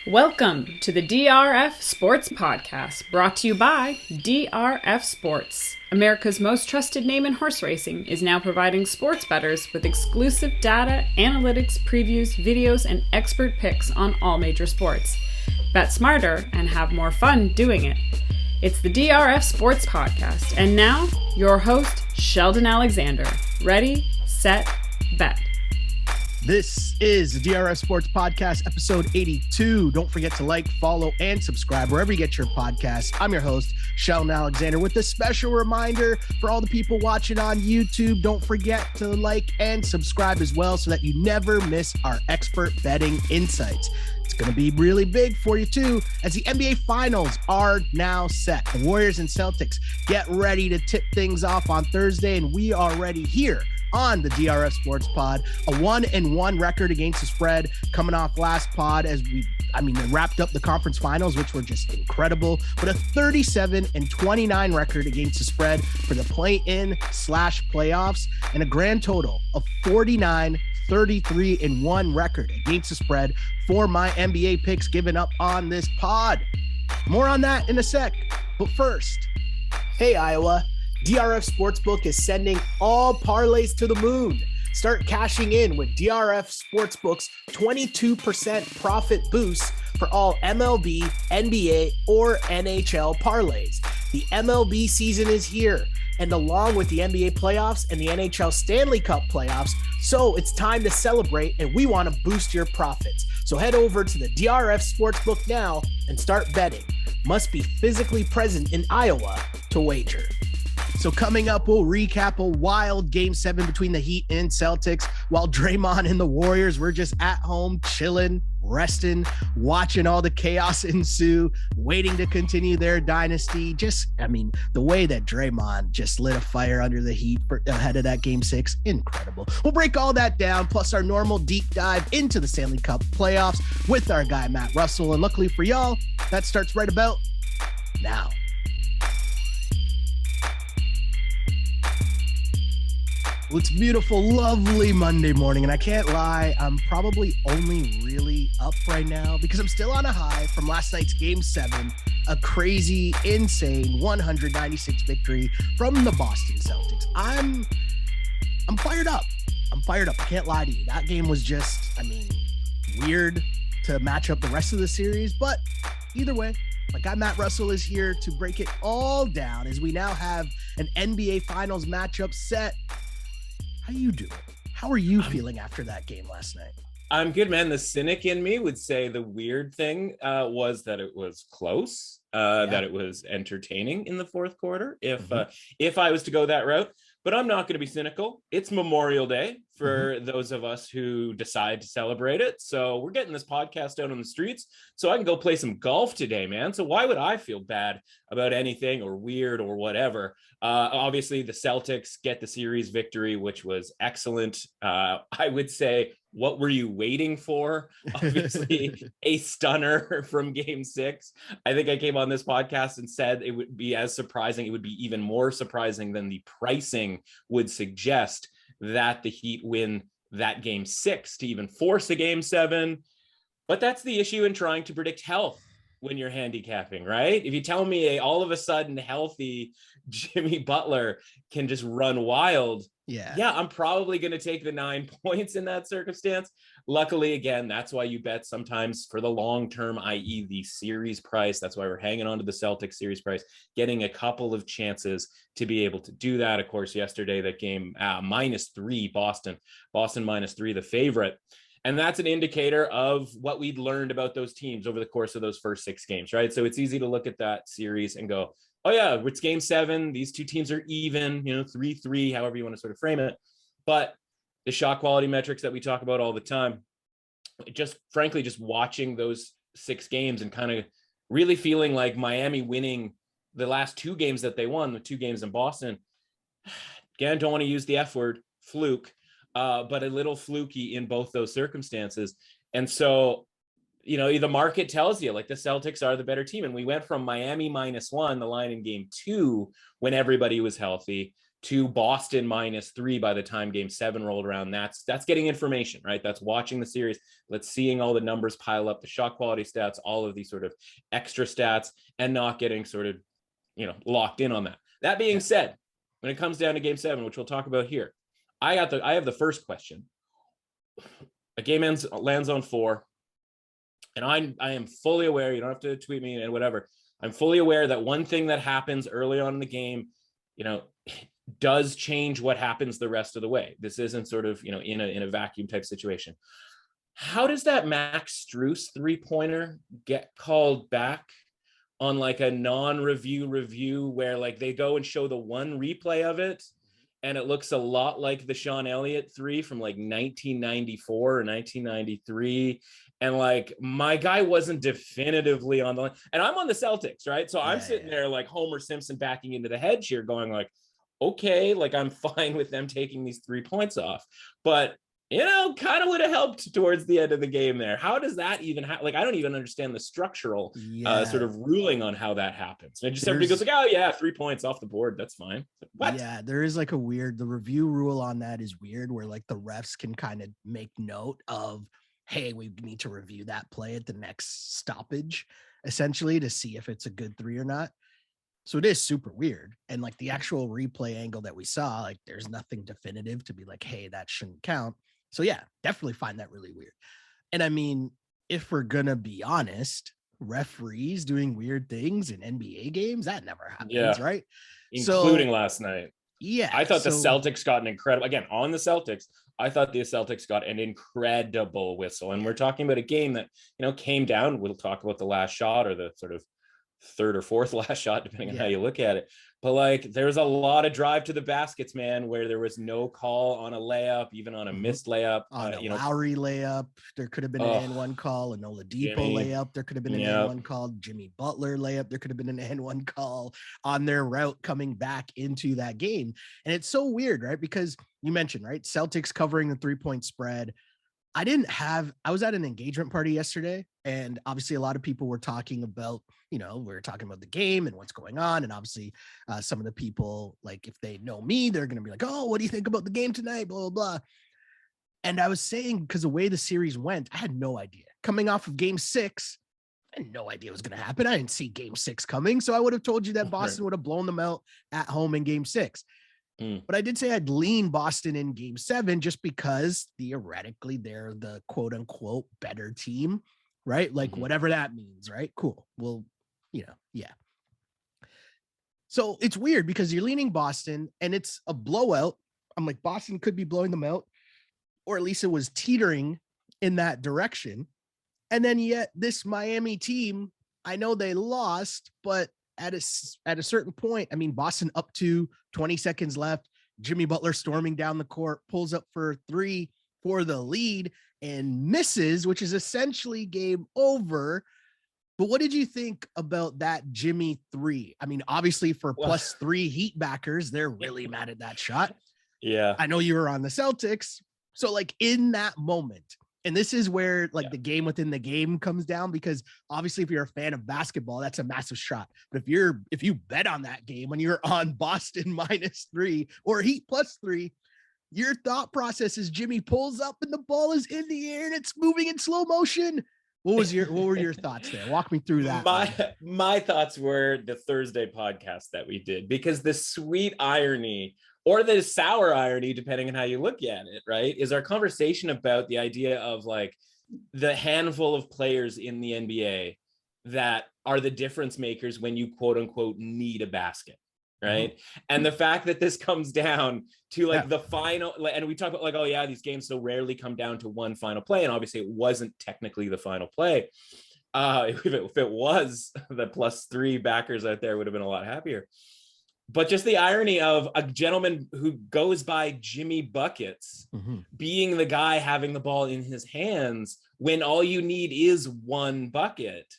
Welcome to the DRF Sports Podcast, brought to you by DRF Sports. America's most trusted name in horse racing is now providing sports bettors with exclusive data, analytics, previews, videos, and expert picks on all major sports. Bet smarter and have more fun doing it. It's the DRF Sports Podcast, and now your host, Sheldon Alexander. Ready, set, bet. This is the DRF Sports Podcast, episode 82. Don't forget to like, follow, and subscribe wherever you get your podcasts. I'm your host, Sheldon Alexander, with a special reminder for all the people watching on YouTube. Don't forget to like and subscribe as well so that you never miss our expert betting insights. It's going to be really big for you, too, as the NBA Finals are now set. The Warriors and Celtics get ready to tip things off on Thursday, and we are ready here on the DRF Sports Pod. A 1-1 record against the spread coming off last pod as they wrapped up the conference finals, which were just incredible, but a 37-29 record against the spread for the play-in/playoffs, and a grand total of 49-33-1 record against the spread for my NBA picks given up on this pod. More on that in a sec, but first, hey Iowa, DRF Sportsbook is sending all parlays to the moon. Start cashing in with DRF Sportsbook's 22% profit boost for all MLB, NBA, or NHL parlays. The MLB season is here, and along with the NBA playoffs and the NHL Stanley Cup Playoffs, so it's time to celebrate, and we want to boost your profits. So head over to the DRF Sportsbook now and start betting. Must be physically present in Iowa to wager. So coming up, we'll recap a wild Game 7 between the Heat and Celtics, while Draymond and the Warriors were just at home, chilling, resting, watching all the chaos ensue, waiting to continue their dynasty. The way that Draymond just lit a fire under the Heat ahead of that Game 6, incredible. We'll break all that down, plus our normal deep dive into the Stanley Cup Playoffs with our guy, Matt Russell. And luckily for y'all, that starts right about now. Well, it's beautiful, lovely Monday morning, and I can't lie, I'm probably only really up right now because I'm still on a high from last night's Game 7, a crazy, insane 196 victory from the Boston Celtics. I'm fired up. I can't lie to you. That game was just, weird to match up the rest of the series, but either way, my guy Matt Russell is here to break it all down as we now have an NBA Finals matchup set. How you doing? How are you feeling after that game last night? I'm good, man. The cynic in me would say the weird thing was that it was close, that it was entertaining in the fourth quarter, if I was to go that route. But I'm not going to be cynical. It's Memorial Day for those of us who decide to celebrate it. So we're getting this podcast out on the streets so I can go play some golf today, man. So why would I feel bad about anything or weird or whatever? Obviously, the Celtics get the series victory, which was excellent. I would say, what were you waiting for? Obviously, a stunner from Game 6. I think I came on this podcast and said it would be as surprising. It would be even more surprising than the pricing would suggest that the Heat win that Game 6 to even force a Game 7. But that's the issue in trying to predict health when you're handicapping, right? If you tell me all of a sudden healthy Jimmy Butler can just run wild, I'm probably going to take the 9 points in that circumstance. Luckily, again, that's why you bet sometimes for the long term, i.e. the series price. That's why we're hanging on to the Celtics series price, getting a couple of chances to be able to do that. Of course, yesterday, that game, -3, Boston -3, the favorite. And that's an indicator of what we'd learned about those teams over the course of those first 6 games, right? So it's easy to look at that series and go, oh yeah, it's Game 7. These two teams are even, 3-3, however you want to sort of frame it. But the shot quality metrics that we talk about all the time, just frankly, just watching those 6 games and kind of really feeling like Miami winning the last 2 games that they won, the 2 games in Boston. Again, don't want to use the F word, fluke. But a little fluky in both those circumstances. And so, the market tells you like the Celtics are the better team. And we went from Miami -1, the line in Game 2, when everybody was healthy, to Boston -3 by the time game 7 rolled around. That's getting information, right? That's watching the series. That's seeing all the numbers pile up, the shot quality stats, all of these sort of extra stats, and not getting sort of, locked in on that. That being said, when it comes down to game 7, which we'll talk about here, I have the first question. A game lands on 4, and I am fully aware, you don't have to tweet me and whatever. I'm fully aware that one thing that happens early on in the game, does change what happens the rest of the way. This isn't sort of, in a vacuum type situation. How does that Max Strus 3-pointer get called back on like a non-review where like they go and show the one replay of it and it looks a lot like the Sean Elliott 3 from like 1994 or 1993. And like my guy wasn't definitively on the line. And I'm on the Celtics, right? So I'm sitting there like Homer Simpson backing into the hedge here going like, okay, like I'm fine with them taking these 3 points off. But kind of would have helped towards the end of the game there. How does that even happen? Like, I don't even understand the structural sort of ruling on how that happens. And just everybody goes like, oh yeah, 3 points off the board. That's fine. What? Yeah, there is like the review rule on that is weird where like the refs can kind of make note of, hey, we need to review that play at the next stoppage, essentially, to see if it's a good 3 or not. So it is super weird. And like the actual replay angle that we saw, like there's nothing definitive to be like, hey, that shouldn't count. So yeah, definitely find that really weird. And I mean, if we're going to be honest, referees doing weird things in NBA games, that never happens, right? Including last night. Yeah. I thought the Celtics got an incredible, again, on the Celtics, I thought the Celtics got an incredible whistle. And we're talking about a game that, came down. We'll talk about the last shot or the sort of third or fourth last shot, depending on how you look at it. But like, there's a lot of drive to the baskets, man, where there was no call on a layup, even on a missed layup. On a Lowry layup, there could have been an N1 call. An Oladipo layup, there could have been an N1 call. Jimmy Butler layup, there could have been an N1 call on their route coming back into that game. And it's so weird, right? Because you mentioned, right, Celtics covering the 3-point spread. I was at an engagement party yesterday, and obviously a lot of people were talking about, we were talking about the game and what's going on. And obviously some of the people, like if they know me, they're going to be like, oh, what do you think about the game tonight? Blah, blah, blah. And I was saying, because the way the series went, I had no idea. Coming off of game 6, I had no idea what was going to happen. I didn't see game 6 coming. So I would have told you that Boston would have blown them out at home in game 6. But I did say I'd lean Boston in game 7 just because theoretically they're the quote unquote better team, right? Like whatever that means, right? Cool. Well, yeah. So it's weird because you're leaning Boston and it's a blowout. I'm like, Boston could be blowing them out, or at least it was teetering in that direction. And then yet this Miami team, I know they lost, but at a certain point, I mean, Boston up to 20 seconds left, Jimmy Butler storming down the court, pulls up for 3 for the lead and misses, which is essentially game over. But what did you think about that Jimmy 3? I mean, obviously for +3 Heat backers, they're really mad at that shot. Yeah. I know you were on the Celtics. So like in that moment, and this is where like the game within the game comes down, because obviously if you're a fan of basketball, that's a massive shot. But if you bet on that game when you're on Boston -3 or Heat +3, your thought process is Jimmy pulls up and the ball is in the air and it's moving in slow motion. What were your thoughts there? Walk me through that. My thoughts were the Thursday podcast that we did, because the sweet irony or the sour irony, depending on how you look at it, right, is our conversation about the idea of like the handful of players in the NBA that are the difference makers when you quote unquote need a basket. Right. And the fact that this comes down to like the final, and we talk about like, oh yeah, these games so rarely come down to one final play. And obviously it wasn't technically the final play. If it was, the +3 backers out there would have been a lot happier. But just the irony of a gentleman who goes by Jimmy Buckets being the guy having the ball in his hands when all you need is one bucket.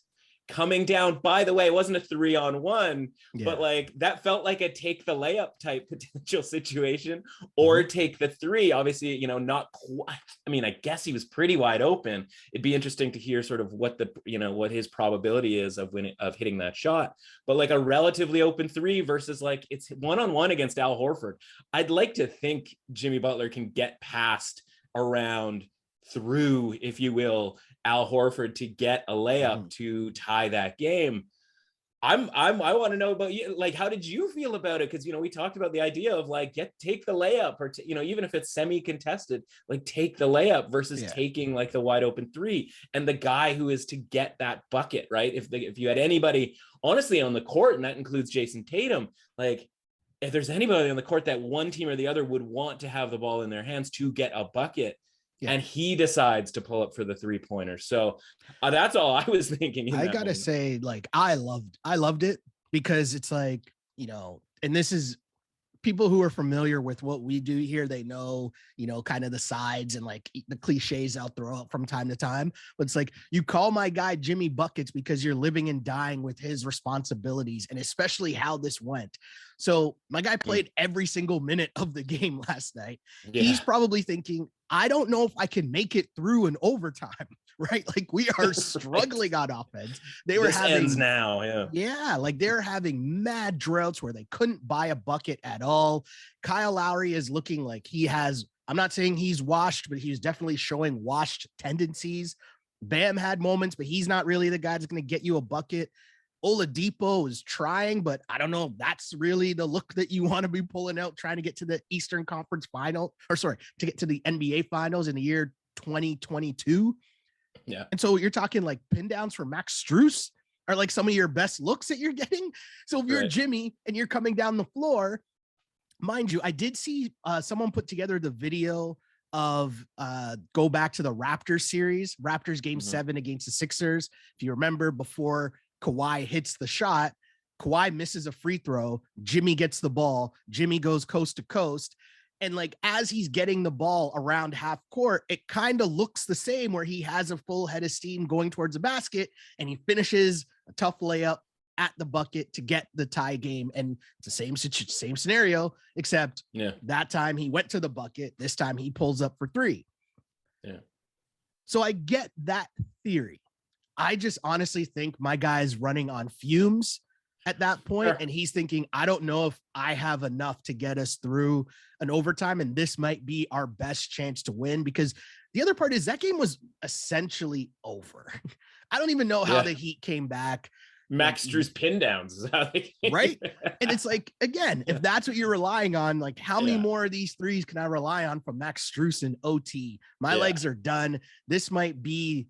coming down. By the way, it wasn't a 3-on-1, but Yeah. like that felt like a take the layup type potential situation, or take the three. Obviously, you know, not quite. I mean, I guess he was pretty wide open. It'd be interesting to hear sort of what the, you know, what his probability is of hitting that shot. But like a relatively open three versus like it's 1-on-1 against Al Horford. I'd like to think Jimmy Butler can get past, around, through, if you will, Al Horford to get a layup to tie that game. I want to know about you. Like, how did you feel about it? Because, you know, we talked about the idea of like, take the layup, or, you know, even if it's semi-contested, like take the layup versus taking like the wide open three, and the guy who is to get that bucket, right? If you had anybody honestly on the court, and that includes Jason Tatum, like if there's anybody on the court that one team or the other would want to have the ball in their hands to get a bucket, and he decides to pull up for the 3-pointer. So that's all I was thinking. I gotta say, like, I loved it, because it's like, you know, and this is people who are familiar with what we do here, they know, you know, kind of the sides and like the cliches I'll throw out from time to time. But it's like, you call my guy Jimmy Buckets because you're living and dying with his responsibilities, and especially how this went. So my guy played every single minute of the game last night. He's probably thinking, I don't know if I can make it through an overtime, right? Like, we are struggling on offense. They were having ends now. Yeah. Like, they're having mad droughts where they couldn't buy a bucket at all. Kyle Lowry is looking like he has, I'm not saying he's washed, but he's definitely showing washed tendencies. Bam had moments, but he's not really the guy that's going to get you a bucket. Oladipo is trying, but I don't know if that's really the look that you want to be pulling out, trying to get to the Eastern Conference final, to get to the NBA finals in the year 2022. Yeah. And so you're talking like pin downs for Max Strus are like some of your best looks that you're getting. So if you're Jimmy and you're coming down the floor, mind you, I did see someone put together the video of go back to the Raptors series, Raptors game 7 against the Sixers. If you remember, before Kawhi hits the shot, Kawhi misses a free throw, Jimmy gets the ball, Jimmy goes coast to coast. And like, as he's getting the ball around half court, it kind of looks the same, where he has a full head of steam going towards the basket, and he finishes a tough layup at the bucket to get the tie game. And it's the same scenario, except that time he went to the bucket. This time he pulls up for 3. Yeah. So I get that theory. I just honestly think my guy's running on fumes at that point, and he's thinking, I don't know if I have enough to get us through an overtime, and this might be our best chance to win. Because the other part is that game was essentially over. I don't even know how the Heat came back. Max Strus pin downs is how they came. Right. And it's like, again, if that's what you're relying on, like, how many more of these threes can I rely on from Max Strus in OT? My legs are done. This might be,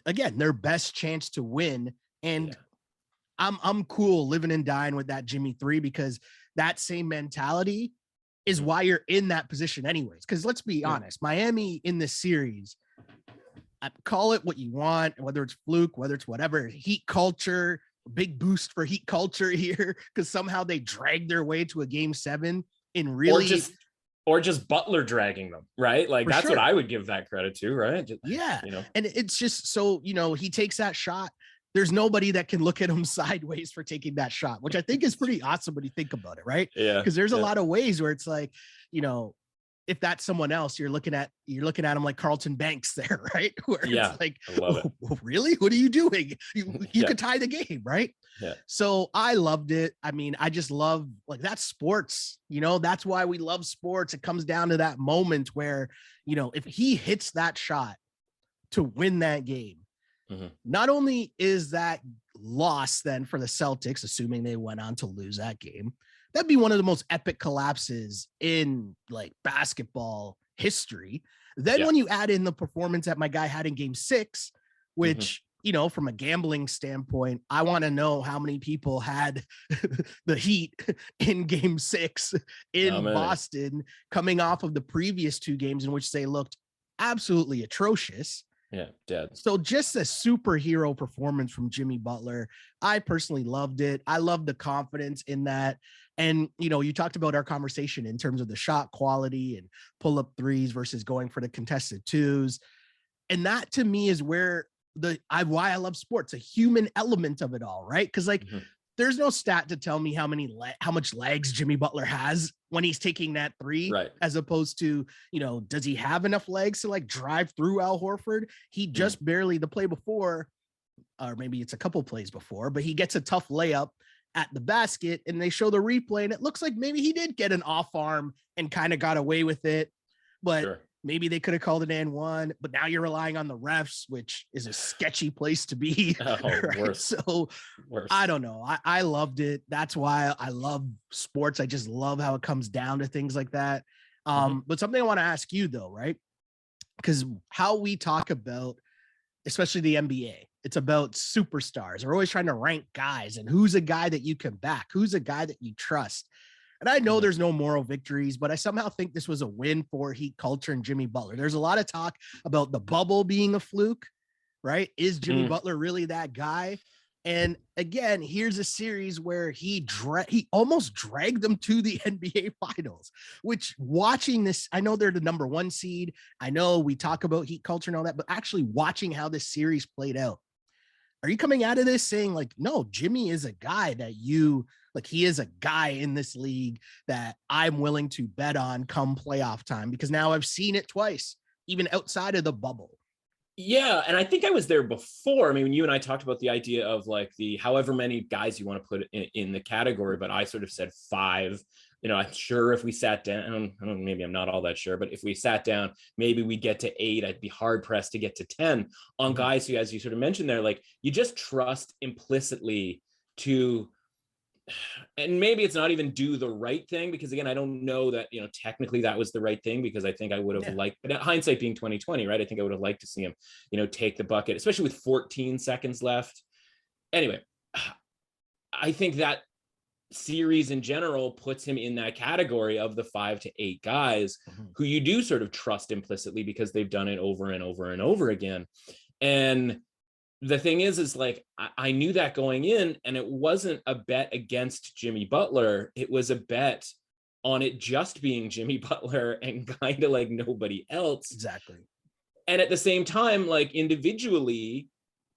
again, their best chance to win. And I'm cool living and dying with that Jimmy 3, because that same mentality is why you're in that position anyways. Because let's be honest, Miami in this series, call it what you want, whether it's fluke, whether it's whatever, Heat culture, big boost for Heat culture here, because somehow they dragged their way to a game 7 in really... Or just Butler dragging them, right? Like, that's what I would give that credit to, right? Just, you know, and it's just so, you know, he takes that shot. There's nobody that can look at him sideways for taking that shot, which I think is pretty awesome when you think about it, right? Yeah. Because there's a lot of ways where it's like, you know, if that's someone else, you're looking at him like Carlton Banks there, right? Where it's like, really? What are you doing? You could tie the game, right? Yeah. So I loved it. I mean, I just love, like, that's sports, you know, that's why we love sports. It comes down to that moment where, you know, if he hits that shot to win that game, not only is that loss then for the Celtics, assuming they went on to lose that game, that'd be one of the most epic collapses in like basketball history. Then when you add in the performance that my guy had in game 6, which, you know, from a gambling standpoint, I want to know how many people had the Heat in game 6 in Boston, coming off of the previous 2 games in which they looked absolutely atrocious. Yeah, dead. So just a superhero performance from Jimmy Butler. I personally loved it. I love the confidence in that. And, you know, you talked about our conversation in terms of the shot quality and pull up threes versus going for the contested 2s. And that to me is where why I love sports, a human element of it all, right? Because like there's no stat to tell me how much legs Jimmy Butler has when he's taking that three, right, as opposed to, does he have enough legs to like drive through Al Horford? He just barely, the play before, or maybe it's a couple plays before, but he gets a tough layup at the basket and they show the replay and it looks like maybe he did get an off arm and kind of got away with it, but maybe they could have called it and one, but now you're relying on the refs, which is a sketchy place to be. Right? Worse. So I don't know. I loved it. That's why I love sports. I just love how it comes down to things like that. But something I want to ask you though, right? Because how we talk about, especially the NBA, it's about superstars. We're always trying to rank guys and who's a guy that you can back, who's a guy that you trust. And I know there's no moral victories, but I somehow think this was a win for Heat culture and Jimmy Butler. There's a lot of talk about the bubble being a fluke, right? Is Jimmy Butler really that guy? And again, here's a series where he almost dragged them to the NBA finals, which watching this, I know they're the number 1 seed. I know we talk about Heat culture and all that, but actually watching how this series played out, are you coming out of this saying like, no, Jimmy is a guy that he is a guy in this league that I'm willing to bet on come playoff time, because now I've seen it twice, even outside of the bubble. Yeah. And I think I was there before. I mean, when you and I talked about the idea of like the however many guys you want to put in the category, but I sort of said 5. I'm sure if we sat down, maybe I'm not all that sure, but if we sat down, maybe we get to 8. I'd be hard pressed to get to 10 on guys who, as you sort of mentioned there, like you just trust implicitly to, and maybe it's not even do the right thing, because again, I don't know that, technically that was the right thing, because I think I would have liked, but hindsight being 2020, right? I think I would have liked to see him, take the bucket, especially with 14 seconds left. Anyway, I think that series in general puts him in that category of the 5 to 8 guys who you do sort of trust implicitly because they've done it over and over and over again. And the thing is like, I knew that going in, and it wasn't a bet against Jimmy Butler. It was a bet on it just being Jimmy Butler and kind of like nobody else. Exactly. And at the same time, like individually,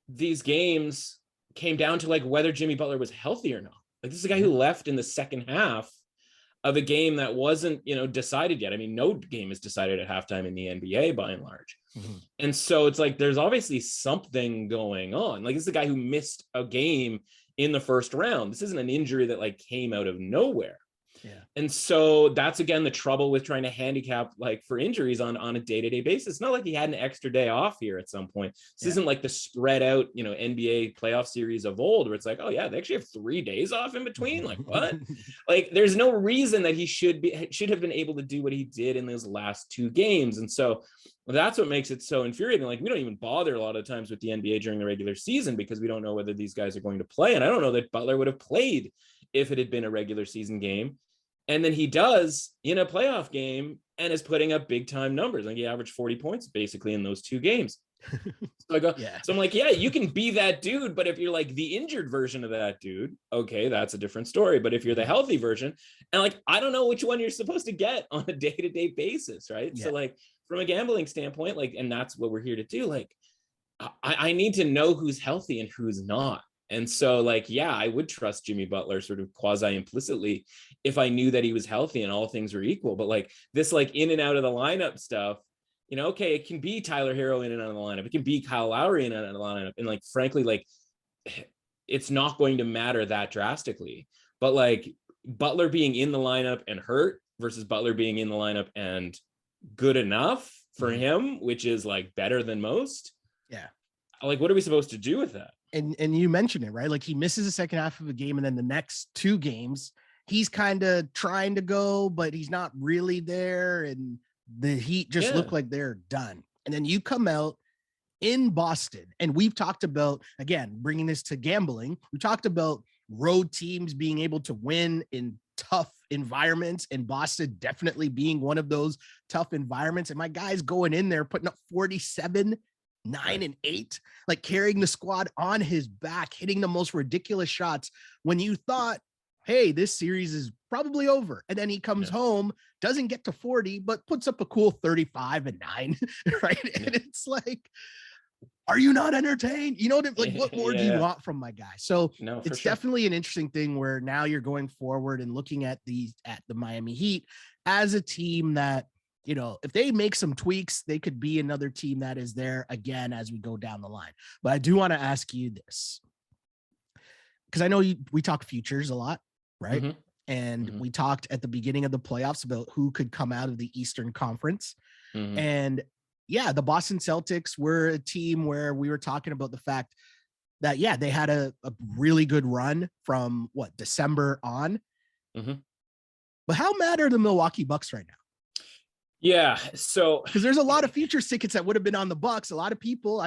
these games came down to like whether Jimmy Butler was healthy or not. Like this is a guy who left in the second half of a game that wasn't, decided yet. I mean, no game is decided at halftime in the NBA by and large. And so it's like, there's obviously something going on. Like this is a guy who missed a game in the first round. This isn't an injury that like came out of nowhere. Yeah. And so that's, again, the trouble with trying to handicap like for injuries on a day-to-day basis. It's not like he had an extra day off here at some point. This isn't like the spread out, NBA playoff series of old where it's like, oh yeah, they actually have 3 days off in between. Like what? Like there's no reason that he should have been able to do what he did in those last 2 games. And so that's what makes it so infuriating. Like we don't even bother a lot of times with the NBA during the regular season because we don't know whether these guys are going to play. And I don't know that Butler would have played if it had been a regular season game. And then he does in a playoff game and is putting up big time numbers. Like he averaged 40 points basically in those 2 games. So I'm like, yeah, you can be that dude. But if you're like the injured version of that dude, okay, that's a different story. But if you're the healthy version, and like, I don't know which one you're supposed to get on a day-to-day basis. Right. Yeah. So like from a gambling standpoint, like, and that's what we're here to do. Like, I need to know who's healthy and who's not. And so like, yeah, I would trust Jimmy Butler sort of quasi implicitly if I knew that he was healthy and all things were equal. But like this, like in and out of the lineup stuff, okay, it can be Tyler Hero in and out of the lineup. It can be Kyle Lowry in and out of the lineup. And like, frankly, like it's not going to matter that drastically, but like Butler being in the lineup and hurt versus Butler being in the lineup and good enough for him, which is like better than most. Yeah. Like, what are we supposed to do with that? And you mentioned it, right? Like he misses the second half of a game, and then the next 2 games, he's kind of trying to go, but he's not really there. And the Heat just look like they're done. And then you come out in Boston, and we've talked about, again, bringing this to gambling. We talked about road teams being able to win in tough environments, and Boston definitely being one of those tough environments. And my guy's going in there, putting up 47, 9 and 8, like carrying the squad on his back, hitting the most ridiculous shots when you thought, hey, this series is probably over. And then he comes home, doesn't get to 40, but puts up a cool 35 and 9, right? And it's like, are you not entertained? You know, like what more do you want from my guy? So it's definitely an interesting thing where now you're going forward and looking at the Miami Heat as a team that, you know, if they make some tweaks, they could be another team that is there again as we go down the line. But I do want to ask you this, because I know we talk futures a lot, right? Mm-hmm. And we talked at the beginning of the playoffs about who could come out of the Eastern Conference. Mm-hmm. And yeah, the Boston Celtics were a team where we were talking about the fact that, yeah, they had a really good run from December on. Mm-hmm. But how mad are the Milwaukee Bucks right now? Yeah, so because there's a lot of futures tickets that would have been on the Bucks. A lot of people,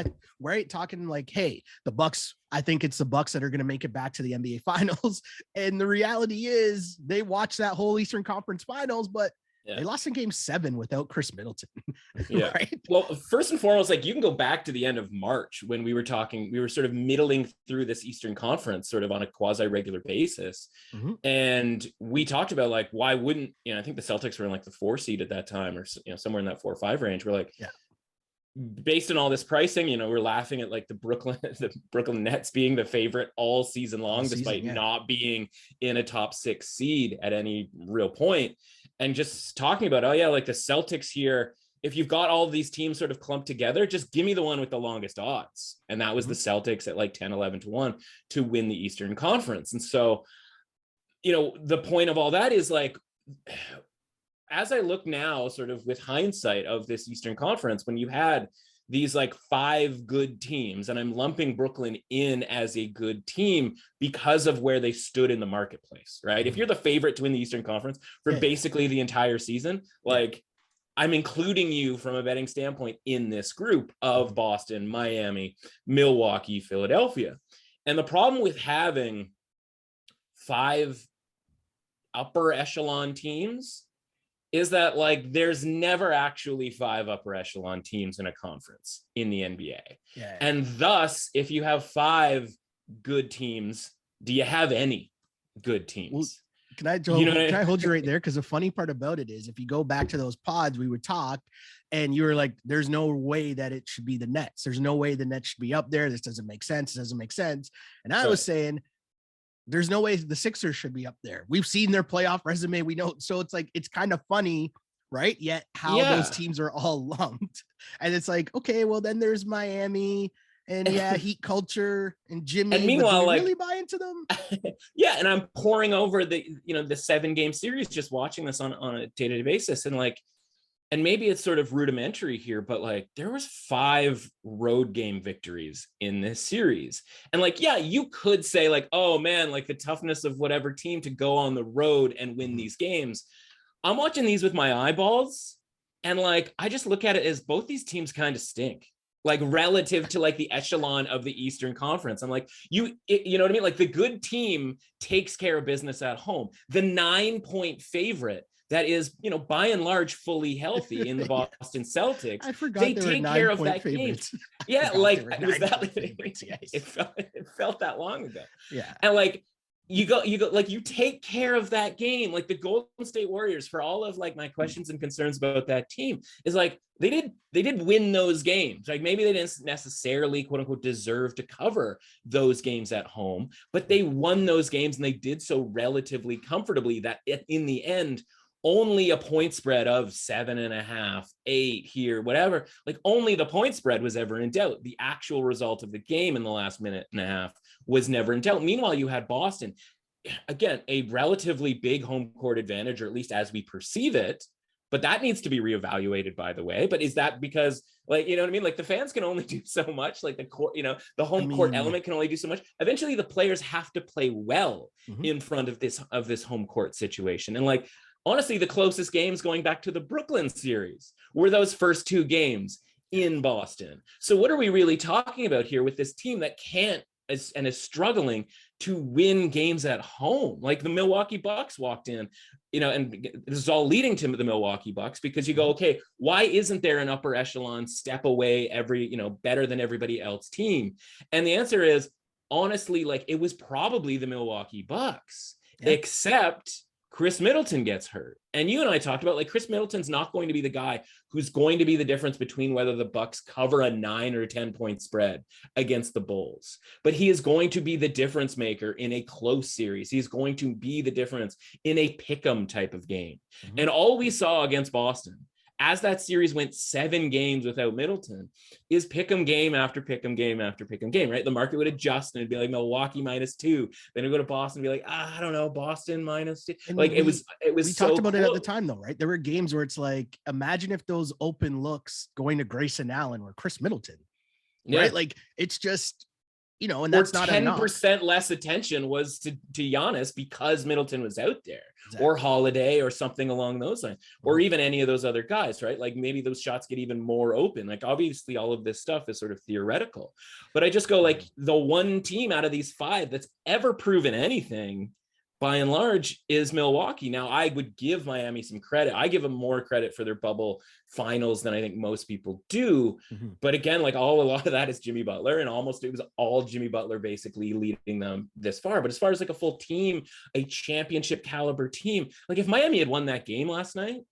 talking like, hey, the Bucks. I think it's the Bucks that are going to make it back to the NBA Finals. And the reality is, they watched that whole Eastern Conference Finals, but they lost in Game 7 without Chris Middleton. Yeah. Right? Well, first and foremost, like you can go back to the end of March when we were sort of middling through this Eastern Conference sort of on a quasi-regular basis. Mm-hmm. And we talked about like, why wouldn't, I think the Celtics were in like the 4 seed at that time or, somewhere in that 4 or 5 range. We're like, based on all this pricing, we're laughing at like the Brooklyn Nets being the favorite all season long, despite not being in a top 6 seed at any real point. And just talking about, like the Celtics here, if you've got all of these teams sort of clumped together, just give me the one with the longest odds. And that was the Celtics at like 10, 11 to 1 to win the Eastern Conference. And so, the point of all that is like, as I look now sort of with hindsight of this Eastern Conference, when you had these like 5 good teams, and I'm lumping Brooklyn in as a good team because of where they stood in the marketplace, right? Mm-hmm. If you're the favorite to win the Eastern Conference for basically the entire season, like I'm including you from a betting standpoint in this group of Boston, Miami, Milwaukee, Philadelphia. And the problem with having 5 upper echelon teams is that like there's never actually 5 upper echelon teams in a conference in the NBA. Yeah. And thus, if you have 5 good teams, do you have any good teams? Well, can I hold you right there? Because the funny part about it is if you go back to those pods, we would talk and you were like, there's no way that it should be the Nets. There's no way the Nets should be up there. This doesn't make sense. It doesn't make sense. And I was saying, there's no way the Sixers should be up there. We've seen their playoff resume. We know. So it's like, it's kind of funny, right? Yet how those teams are all lumped. And it's like, okay, well then there's Miami and Heat culture and Jimmy. And meanwhile, like, really buy into them? And I'm pouring over the 7-game series, just watching this on a day-to-day basis. And like, and maybe it's sort of rudimentary here, but like there was 5 road game victories in this series. And like, you could say like, oh man, like the toughness of whatever team to go on the road and win these games. I'm watching these with my eyeballs. And like, I just look at it as both these teams kind of stink, like relative to like the echelon of the Eastern Conference. I'm like, you know what I mean? Like the good team takes care of business at home. The 9-point favorite that is, by and large, fully healthy in the Boston Celtics. I forgot they take care of that favorites. Game. Yeah, like was that favorites, yes. It felt that long ago. Yeah, and like you go like you take care of that game. Like the Golden State Warriors, for all of like my questions and concerns about that team, is like they did win those games. Like maybe they didn't necessarily quote unquote deserve to cover those games at home, but they won those games and they did so relatively comfortably that in the end, only a point spread of 7.5, 8 here, whatever, like only the point spread was ever in doubt. The actual result of the game in the last minute and a half was never in doubt. Meanwhile, you had Boston, again, a relatively big home court advantage, or at least as we perceive it, but that needs to be reevaluated, by the way. But is that because, like, you know what I mean? Like the fans can only do so much, like the court, the home court element can only do so much. Eventually the players have to play well in front of this home court situation. And like, honestly, the closest games going back to the Brooklyn series were those first 2 games in Boston. So what are we really talking about here with this team that can't and is struggling to win games at home? Like the Milwaukee Bucks walked in, and this is all leading to the Milwaukee Bucks, because you go, okay, why isn't there an upper echelon step away better than everybody else team? And the answer is, honestly, like it was probably the Milwaukee Bucks, except Chris Middleton gets hurt. And you and I talked about, like, Chris Middleton's not going to be the guy who's going to be the difference between whether the Bucks cover a 9 or 10 point spread against the Bulls. But he is going to be the difference maker in a close series. He's going to be the difference in a pick'em type of game. Mm-hmm. And all we saw against Boston, as that series went 7 games without Middleton, is pick'em game after pick'em game after pick'em game, right? The market would adjust and it'd be like Milwaukee -2. Then it'd go to Boston and be like, I don't know, Boston -2. And like, it was we so talked about close. it at the time though, right? There were games where it's like, imagine if those open looks going to Grayson Allen were Chris Middleton, right? Like, it's just, you know, and that's not 10% less attention was to Giannis because Middleton was out there, or Holiday or something along those lines, or even any of those other guys, right? Like, maybe those shots get even more open. Like, obviously all of this stuff is sort of theoretical, but I just go, like, the one team out of these 5 that's ever proven anything by and large is Milwaukee. Now, I would give Miami some credit. I give them more credit for their bubble finals than I think most people do. Mm-hmm. But again, like, a lot of that is Jimmy Butler, and it was all Jimmy Butler basically leading them this far. But as far as like a full team, a championship caliber team, like, if Miami had won that game last night,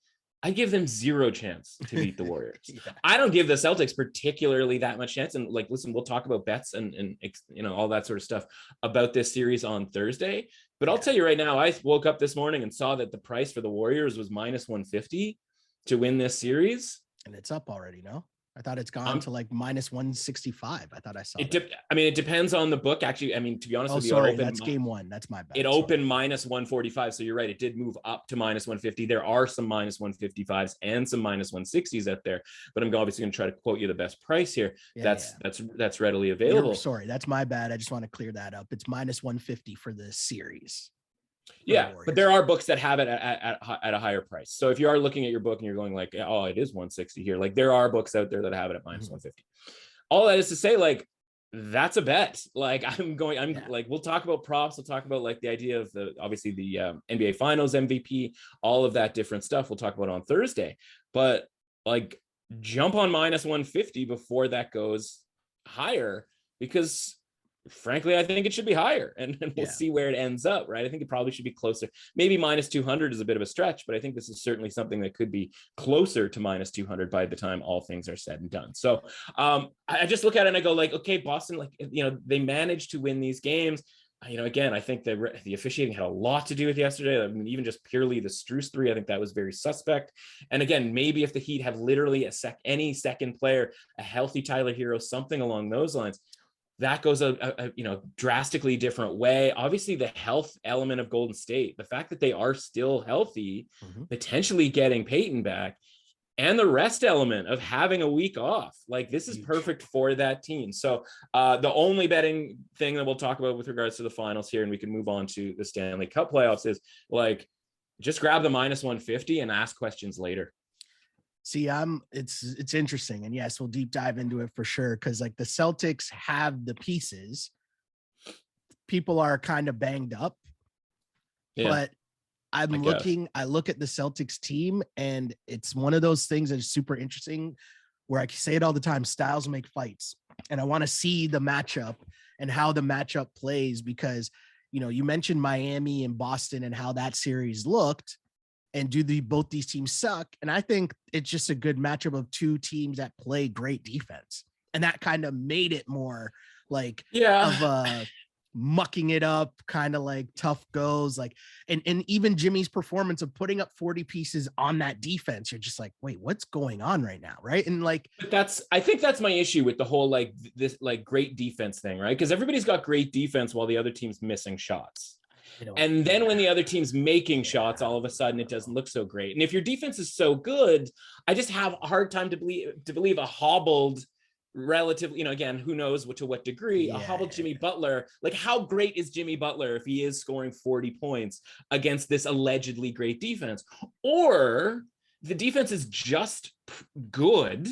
I give them 0 chance to beat the Warriors. I don't give the Celtics particularly that much chance. And like, listen, we'll talk about bets and you know, all that sort of stuff about this series on Thursday. But I'll tell you right now, I woke up this morning and saw that the price for the Warriors was -150 to win this series. And it's up already, no? I thought it's gone to like -165. I thought I saw it. I mean, it depends on the book. Actually, I mean, to be honest with you, sorry, that's game 1. That's my bad. It opened -145. So you're right. It did move up to -150. There are some -155s and some -160s out there, but I'm obviously going to try to quote you the best price here. That's readily available. Sorry, that's my bad. I just want to clear that up. It's -150 for the series. Yeah, but there are books that have it at a higher price. So if you are looking at your book and you're going like, oh, it is 160 here, like, there are books out there that have it at -150. All that is to say, like, that's a bet. Like, like, we'll talk about props. We'll talk about like the idea of obviously the NBA Finals MVP, all of that different stuff. We'll talk about on Thursday, but like, jump on -150 before that goes higher, because frankly, I think it should be higher, and we'll see where it ends up, right? I think it probably should be closer. Maybe -200 is a bit of a stretch, but I think this is certainly something that could be closer to -200 by the time all things are said and done. So I just look at it and I go like, okay, Boston, like, you know, they managed to win these games. You know, again, I think the officiating had a lot to do with yesterday. I mean, even just purely the Strus 3, I think that was very suspect. And again, maybe if the Heat have literally any second player, a healthy Tyler Hero, something along those lines, that goes a drastically different way. Obviously, the health element of Golden State, the fact that they are still healthy, potentially getting Peyton back, and the rest element of having a week off, like, this is perfect for that team. So the only betting thing that we'll talk about with regards to the finals here, and we can move on to the Stanley Cup playoffs, is like, just grab the -150 and ask questions later. See, it's interesting. And yes, we'll deep dive into it for sure. Cause like, the Celtics have the pieces. People are kind of banged up, but I look at the Celtics team, and it's one of those things that is super interesting, where I say it all the time, styles make fights. And I want to see the matchup and how the matchup plays, because, you know, you mentioned Miami and Boston and how that series looked. And both these teams suck? And I think it's just a good matchup of 2 teams that play great defense. And that kind of made it more like of a mucking it up, kind of like tough goes, like, and even Jimmy's performance of putting up 40 pieces on that defense. You're just like, wait, what's going on right now? Right. And like, but I think that's my issue with the whole, like, this, like, great defense thing, right? Because everybody's got great defense while the other team's missing shots. And then when the other team's making shots, all of a sudden it doesn't look so great. And if your defense is so good, I just have a hard time to believe a hobbled, relatively, you know, again, who knows to what degree, a hobbled Jimmy Butler, like, how great is Jimmy Butler if he is scoring 40 points against this allegedly great defense? Or the defense is just good,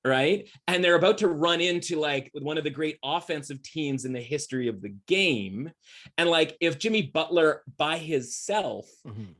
right? And they're about to run into like one of the great offensive teams in the history of the game. And like, if Jimmy Butler by himself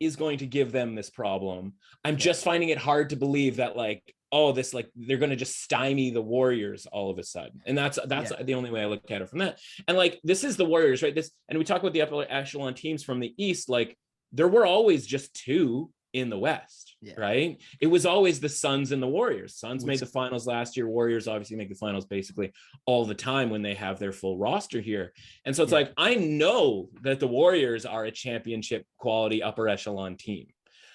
is going to give them this problem, I'm just finding it hard to believe that like, oh, this, like, they're going to just stymie the Warriors all of a sudden. And that's the only way I look at it from that. And like, this is the Warriors, right? And we talk about the upper echelon teams from the East, like, there were always just two in the West, right? It was always the Suns and the Warriors. Suns made the finals last year. Warriors obviously make the finals basically all the time when they have their full roster here. And so it's like, I know that the Warriors are a championship quality upper echelon team.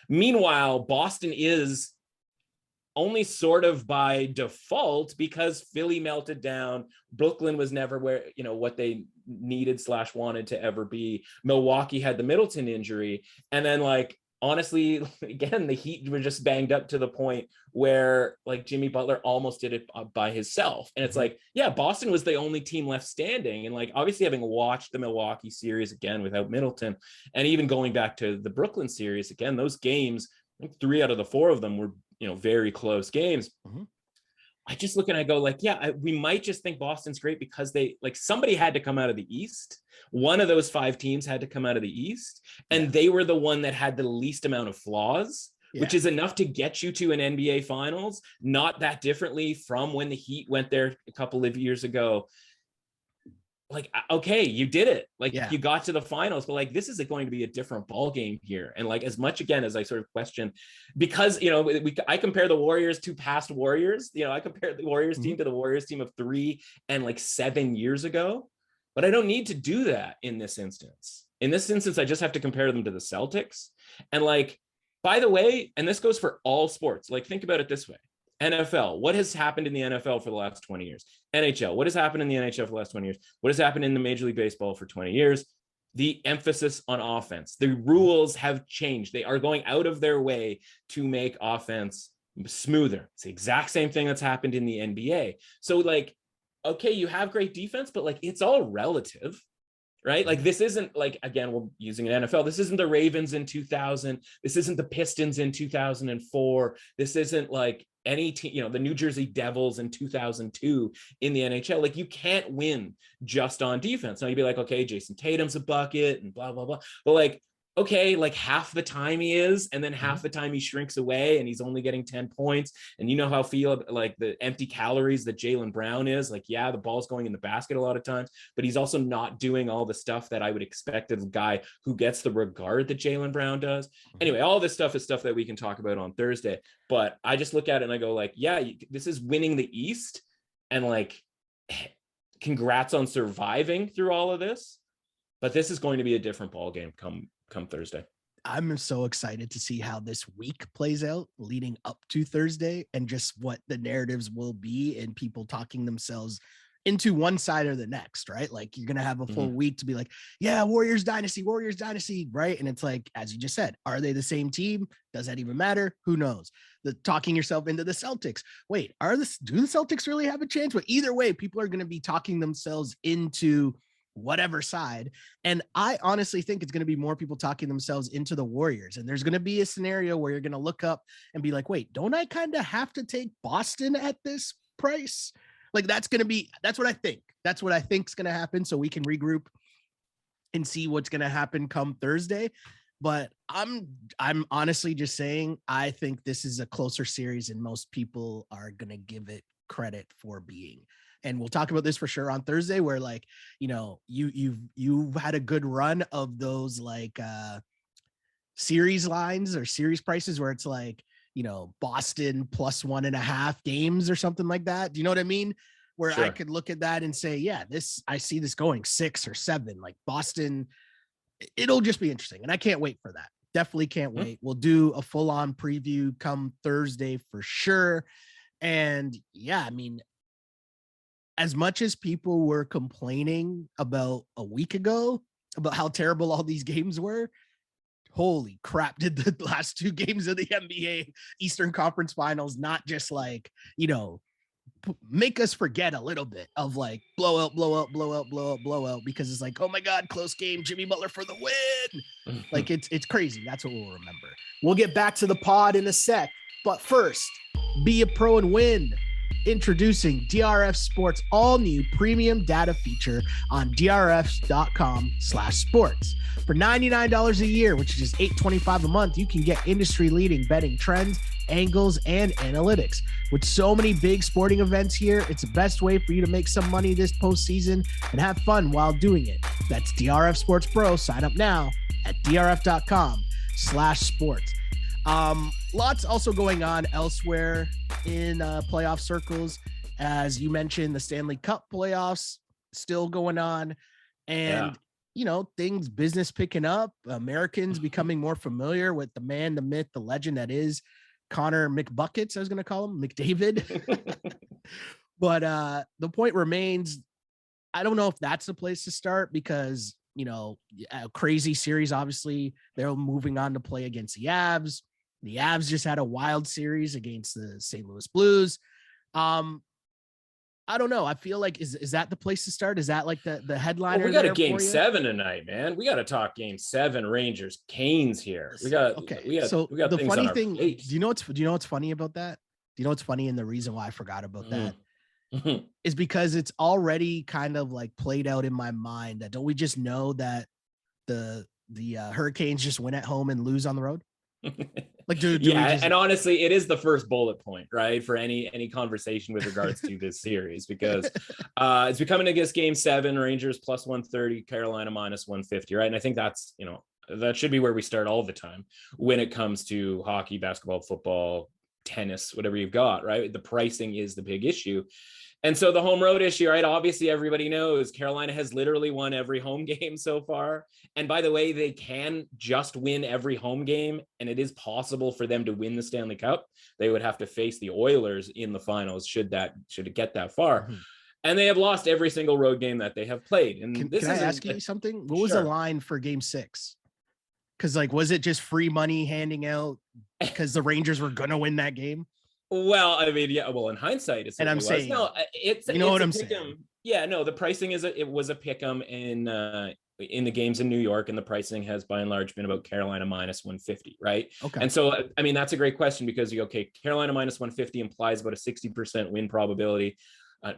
Meanwhile, Boston is only sort of by default because Philly melted down. Brooklyn was never where, you know, what they needed / wanted to ever be. Milwaukee had the Middleton injury. And then like, honestly, again, the Heat were just banged up to the point where like Jimmy Butler almost did it by himself. And it's like, yeah, Boston was the only team left standing. And like, obviously having watched the Milwaukee series again without Middleton, and even going back to the Brooklyn series, again, those games, 3 out of the 4 of them were, you know, very close games. I just look and I go like, yeah, we might just think Boston's great because they like somebody had to come out of the East. One of those 5 teams had to come out of the East, and they were the one that had the least amount of flaws, which is enough to get you to an NBA finals, not that differently from when the Heat went there a couple of years ago. Like, okay, you did it. Like you got to the finals, but like, this is going to be a different ball game here. And like, as much again, as I sort of question, because, you know, I compare the Warriors to past Warriors, you know, I compare the Warriors team to the Warriors team of 3 and like 7 years ago, but I don't need to do that in this instance. In this instance, I just have to compare them to the Celtics. And like, by the way, and this goes for all sports, like think about it this way. NFL, what has happened in the NFL for the last 20 years? NHL, what has happened in the NHL for the last 20 years? What has happened in the Major League Baseball for 20 years? The emphasis on offense. The rules have changed. They are going out of their way to make offense smoother. It's the exact same thing that's happened in the NBA. So like, okay, you have great defense, but like, it's all relative. Right? Like this isn't like, again, we're using an NFL. This isn't the Ravens in 2000. This isn't the Pistons in 2004. This isn't like any team, you know, the New Jersey Devils in 2002 in the NHL. Like you can't win just on defense. Now you'd be like, okay, Jason Tatum's a bucket and blah, blah, blah. But like, okay, like half the time he is, and then half the time he shrinks away and he's only getting 10 points. And you know how I feel like the empty calories that Jaylen Brown is. Like, yeah, the ball's going in the basket a lot of times, but he's also not doing all the stuff that I would expect of a guy who gets the regard that Jaylen Brown does. Anyway, all this stuff is stuff that we can talk about on Thursday, but I just look at it and I go like, yeah, this is winning the East. And like, congrats on surviving through all of this, but this is going to be a different ball game come Thursday. I'm so excited to see how this week plays out leading up to Thursday and just what the narratives will be and people talking themselves into one side or the next, right? Like you're going to have a full week to be like, yeah, Warriors dynasty, right? And it's like, as you just said, are they the same team? Does that even matter? Who knows? The talking yourself into the Celtics. Wait, do the Celtics really have a chance? But either way, people are going to be talking themselves into whatever side. And I honestly think it's going to be more people talking themselves into the Warriors. And there's going to be a scenario where you're going to look up and be like, wait, don't I kind of have to take Boston at this price? Like that's what I think. That's what I think is going to happen. So we can regroup and see what's going to happen come Thursday. But I'm honestly just saying, I think this is a closer series and most people are going to give it credit for being. And we'll talk about this for sure on Thursday, where like, you know, you've had a good run of those like series lines or series prices where it's like, you know, Boston plus 1.5 games or something like that. Do you know what I mean? Where I could look at that and say, yeah, I see this going 6 or 7, like Boston. It'll just be interesting. And I can't wait for that. Definitely can't wait. We'll do a full on preview come Thursday for sure. And yeah, I mean, as much as people were complaining about a week ago about how terrible all these games were, holy crap, did the last 2 games of the NBA Eastern Conference Finals not just like, you know, make us forget a little bit of like blowout, because it's like, oh my God, close game, Jimmy Butler for the win. Like it's crazy. That's what we'll remember. We'll get back to the pod in a sec, but first, be a pro and win. Introducing DRF Sports all new premium data feature on drfs.com/sports. For $99 a year, which is just $8.25 a month, you can get industry leading betting trends, angles, and analytics. With so many big sporting events here, it's the best way for you to make some money this postseason and have fun while doing it. That's DRF Sports Pro. Sign up now at drf.com. DRF.com/sports. Lots also going on elsewhere in playoff circles. As you mentioned, the Stanley Cup playoffs still going on. And, things, business picking up, Americans becoming more familiar with the man, the myth, the legend that is Connor McBuckets, I was going to call him, McDavid. But the point remains, I don't know if that's the place to start because, a crazy series, obviously, they're moving on to play against the Avs. The Avs just had a wild series against the St. Louis Blues. I don't know. I feel like is that the place to start? Is that like the headliner? Well, we got a game 7 tonight, man. We got to talk game 7 Rangers Canes here. We got the funny thing. Do you know what's funny about that? Do you know what's funny? And the reason why I forgot about that is because it's already kind of like played out in my mind that don't we just know that the Hurricanes just win at home and lose on the road? Like, dude, and honestly, it is the first bullet point, right, for any conversation with regards to this series, because it's becoming against game 7, Rangers plus 130, Carolina minus 150, right? And I think that's, that should be where we start all the time when it comes to hockey, basketball, football, tennis, whatever you've got, right? The pricing is the big issue. And so the home road issue, right? Obviously, everybody knows Carolina has literally won every home game so far. And by the way, they can just win every home game, and it is possible for them to win the Stanley Cup. They would have to face the Oilers in the finals should it get that far. Mm-hmm. And they have lost every single road game that they have played. And can I ask you something? What was the line for game 6? Because was it just free money handing out because the Rangers were going to win that game? Well, I mean, yeah. Well, in hindsight, it's. And I'm saying, no, it's what I'm saying. Yeah, no, the pricing it was a pick'em in the games in New York, and the pricing has by and large been about Carolina minus 150, right? Okay. And so, I mean, that's a great question because Carolina minus 150 implies about a 60% win probability.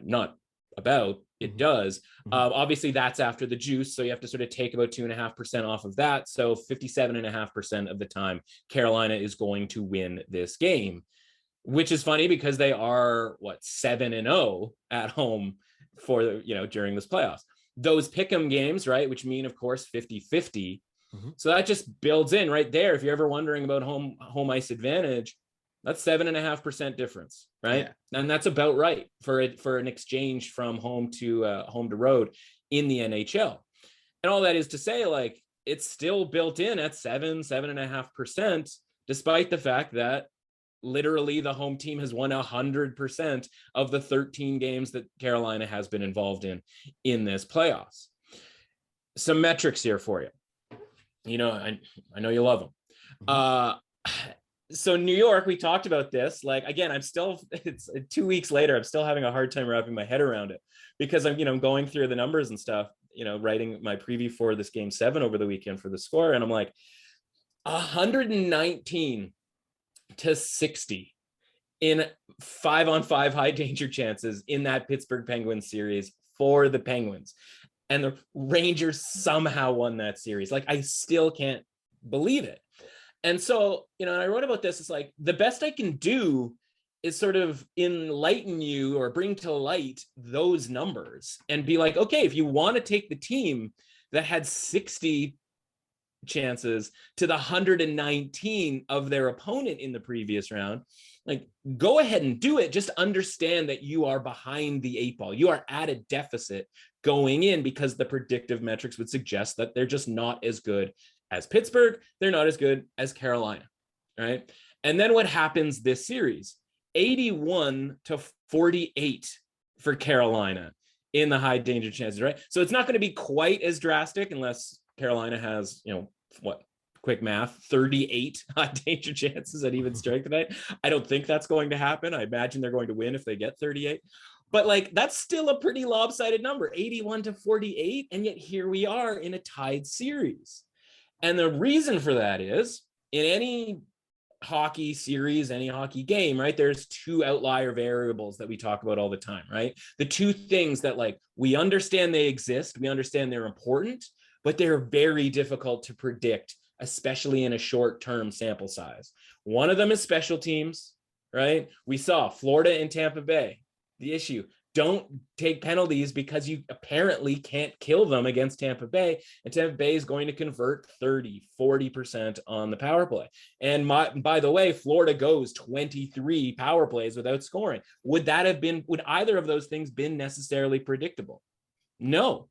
Not about, it does. Obviously, that's after the juice, so you have to sort of take about 2.5% off of that. So 57.5% of the time, Carolina is going to win this game. Which is funny because they are 7-0 at home for during this playoffs. Those pick'em games, right, which mean of course 50-50. So that just builds in right there. If you're ever wondering about home ice advantage, that's 7.5% difference, right? Yeah. And that's about right for an exchange from home to road in the NHL. And all that is to say, it's still built in at 7.5%, despite the fact that literally the home team has won 100% of the 13 games that Carolina has been involved in this playoffs. Some metrics here for you. I know you love them. So New York, we talked about this. Again, it's 2 weeks later, I'm still having a hard time wrapping my head around it because I'm going through the numbers and stuff, writing my preview for this game 7 over the weekend for the score. And I'm like, 119 to 60 in 5-on-5 high danger chances in that Pittsburgh Penguins series for the Penguins. And the Rangers somehow won that series. I still can't believe it. And so, I wrote about this. It's the best I can do is sort of enlighten you or bring to light those numbers and be like, okay, if you want to take the team that had 60 chances to the 119 of their opponent in the previous round, go ahead and do it. Just understand that you are behind the 8 ball. You are at a deficit going in because the predictive metrics would suggest that they're just not as good as Pittsburgh. They're not as good as Carolina, right? And then what happens this series? 81 to 48 for Carolina in the high danger chances, right? So it's not going to be quite as drastic unless Carolina has, quick math, 38 high danger chances at even strength tonight. I don't think that's going to happen. I imagine they're going to win if they get 38. But that's still a pretty lopsided number, 81 to 48. And yet here we are in a tied series. And the reason for that is in any hockey series, any hockey game, right, there's 2 outlier variables that we talk about all the time, right? The 2 things that we understand they exist, we understand they're important, but they're very difficult to predict, especially in a short-term sample size. One of them is special teams, right? We saw Florida and Tampa Bay. The issue, don't take penalties because you apparently can't kill them against Tampa Bay. And Tampa Bay is going to convert 30-40% on the power play. And by the way, Florida goes 23 power plays without scoring. Would either of those things been necessarily predictable? No.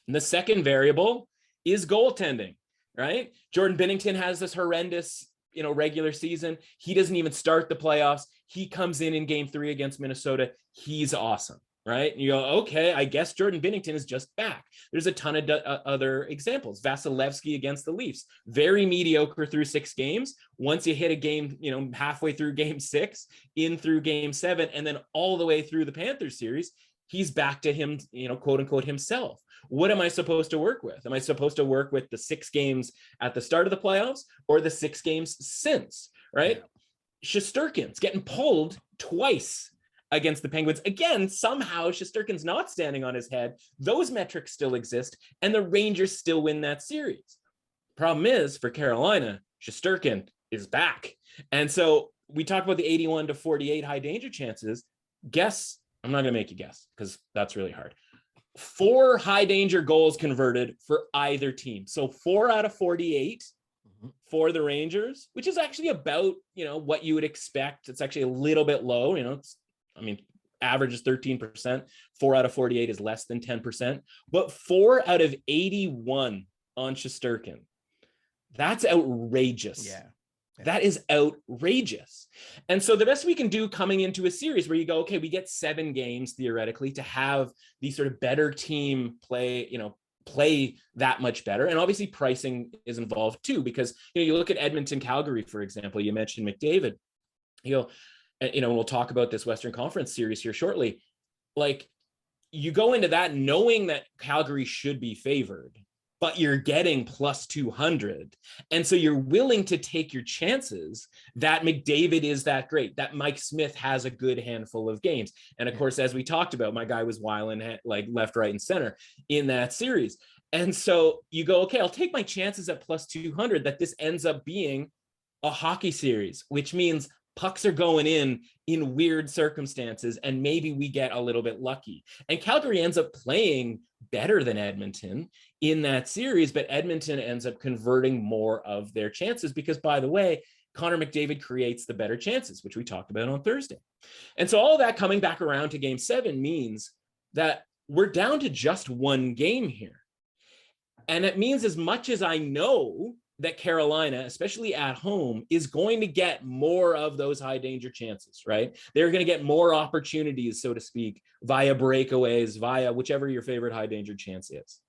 And the second variable is goaltending, right? Jordan Binnington has this horrendous regular season. He doesn't even start the playoffs. He comes in game 3 against Minnesota. He's awesome, right? And you go, okay, I guess Jordan Binnington is just back. There's a ton of other examples. Vasilevsky against the Leafs, very mediocre through 6 games. Once you hit a game, halfway through game 6, in through game 7, and then all the way through the Panthers series, he's back to him, quote unquote, himself. What am I supposed to work with? Am I supposed to work with the 6 games at the start of the playoffs or the 6 games since, right? Yeah. Shesterkin's getting pulled twice against the Penguins. Again, somehow Shesterkin's not standing on his head. Those metrics still exist, and the Rangers still win that series. Problem is, for Carolina, Shesterkin is back. And so we talked about the 81-48 high danger chances. Guess, I'm not going to make you guess because that's really hard. 4 high danger goals converted for either team. So 4 out of 48 for the Rangers, which is actually about, what you would expect. It's actually a little bit low, average is 13%. 4 out of 48 is less than 10%, but 4 out of 81 on Shesterkin. That's outrageous. Yeah. That is outrageous. And so the best we can do coming into a series where you go, okay, we get 7 games theoretically to have these sort of better team play that much better. And obviously pricing is involved too, because, you look at Edmonton, Calgary, for example, you mentioned McDavid, and we'll talk about this Western Conference series here shortly. Like, you go into that knowing that Calgary should be favored, but you're getting plus 200. And so you're willing to take your chances that McDavid is that great, that Mike Smith has a good handful of games. And of course, as we talked about, my guy was wilding like left, right, and center in that series. And so you go, okay, I'll take my chances at plus 200 that this ends up being a hockey series, which means pucks are going in weird circumstances, and maybe we get a little bit lucky. And Calgary ends up playing better than Edmonton in that series, but Edmonton ends up converting more of their chances because, by the way, Connor McDavid creates the better chances, which we talked about on Thursday. And so all that coming back around to game 7 means that we're down to just 1 game here. And it means, as much as I know that Carolina, especially at home, is going to get more of those high danger chances, right? They're going to get more opportunities, so to speak, via breakaways, via whichever your favorite high danger chance is.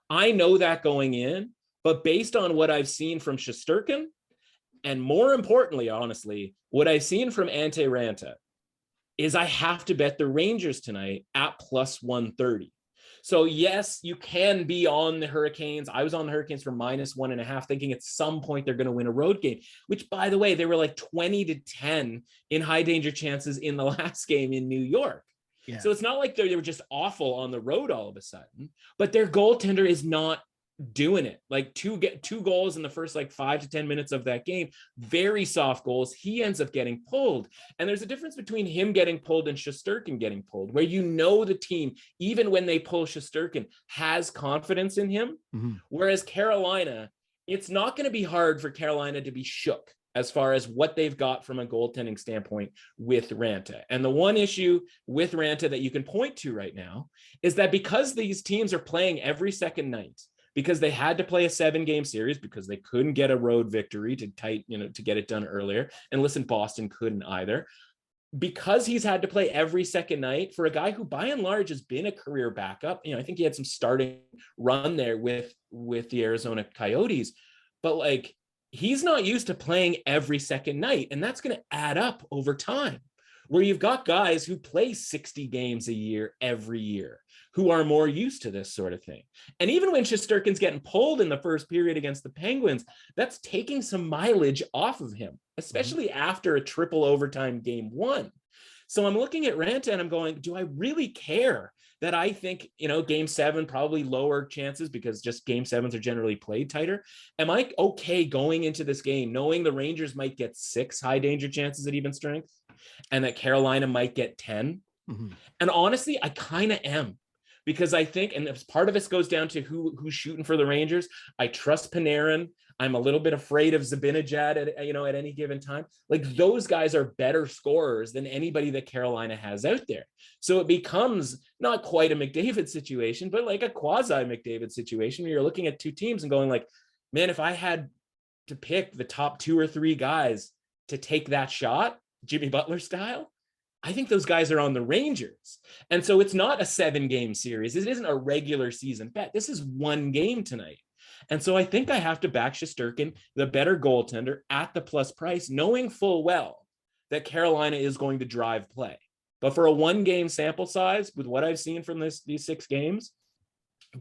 I know that going in, but based on what I've seen from Shesterkin, and more importantly, honestly, what I've seen from Ante Ranta, is I have to bet the Rangers tonight at plus 130. So yes, you can be on the Hurricanes. I was on the Hurricanes for minus 1.5, thinking at some point they're going to win a road game, which, by the way, they were like 20-10 in high danger chances in the last game in New York. Yeah. So it's not like they were just awful on the road all of a sudden, but their goaltender is not doing it. Like two goals in the first 5 to 10 minutes of that game, very soft goals. He ends up getting pulled. And there's a difference between him getting pulled and Shesterkin getting pulled, where the team, even when they pull Shesterkin, has confidence in him. Mm-hmm. Whereas Carolina, it's not going to be hard for Carolina to be shook as far as what they've got from a goaltending standpoint with Ranta. And the one issue with Ranta that you can point to right now is that because these teams are playing every second night, because they had to play a 7-game series because they couldn't get a road victory to get it done earlier. And listen, Boston couldn't either. Because he's had to play every second night for a guy who by and large has been a career backup. I think he had some starting run there with the Arizona Coyotes, but he's not used to playing every second night. And that's going to add up over time, where you've got guys who play 60 games a year every year, who are more used to this sort of thing. And even when Shesterkin's getting pulled in the first period against the Penguins, that's taking some mileage off of him, especially after a triple overtime game 1. So I'm looking at Ranta and I'm going, do I really care that I think, game 7, probably lower chances because just game 7s are generally played tighter? Am I okay going into this game knowing the Rangers might get 6 high danger chances at even strength and that Carolina might get 10? And honestly, I kind of am, because I think, and part of this goes down to who's shooting for the Rangers. I trust Panarin. I'm a little bit afraid of Zibanejad at any given time. Like, those guys are better scorers than anybody that Carolina has out there. So it becomes not quite a McDavid situation, but like a quasi McDavid situation where you're looking at two teams and going like, man, if I had to pick the top 2 or 3 guys to take that shot, Jimmy Butler style, I think those guys are on the Rangers. And so it's not a 7-game series. It isn't a regular season bet. This is 1 game tonight. And so I think I have to back Shesterkin, the better goaltender, at the plus price, knowing full well that Carolina is going to drive play. But for a 1-game sample size, with what I've seen from these 6 games,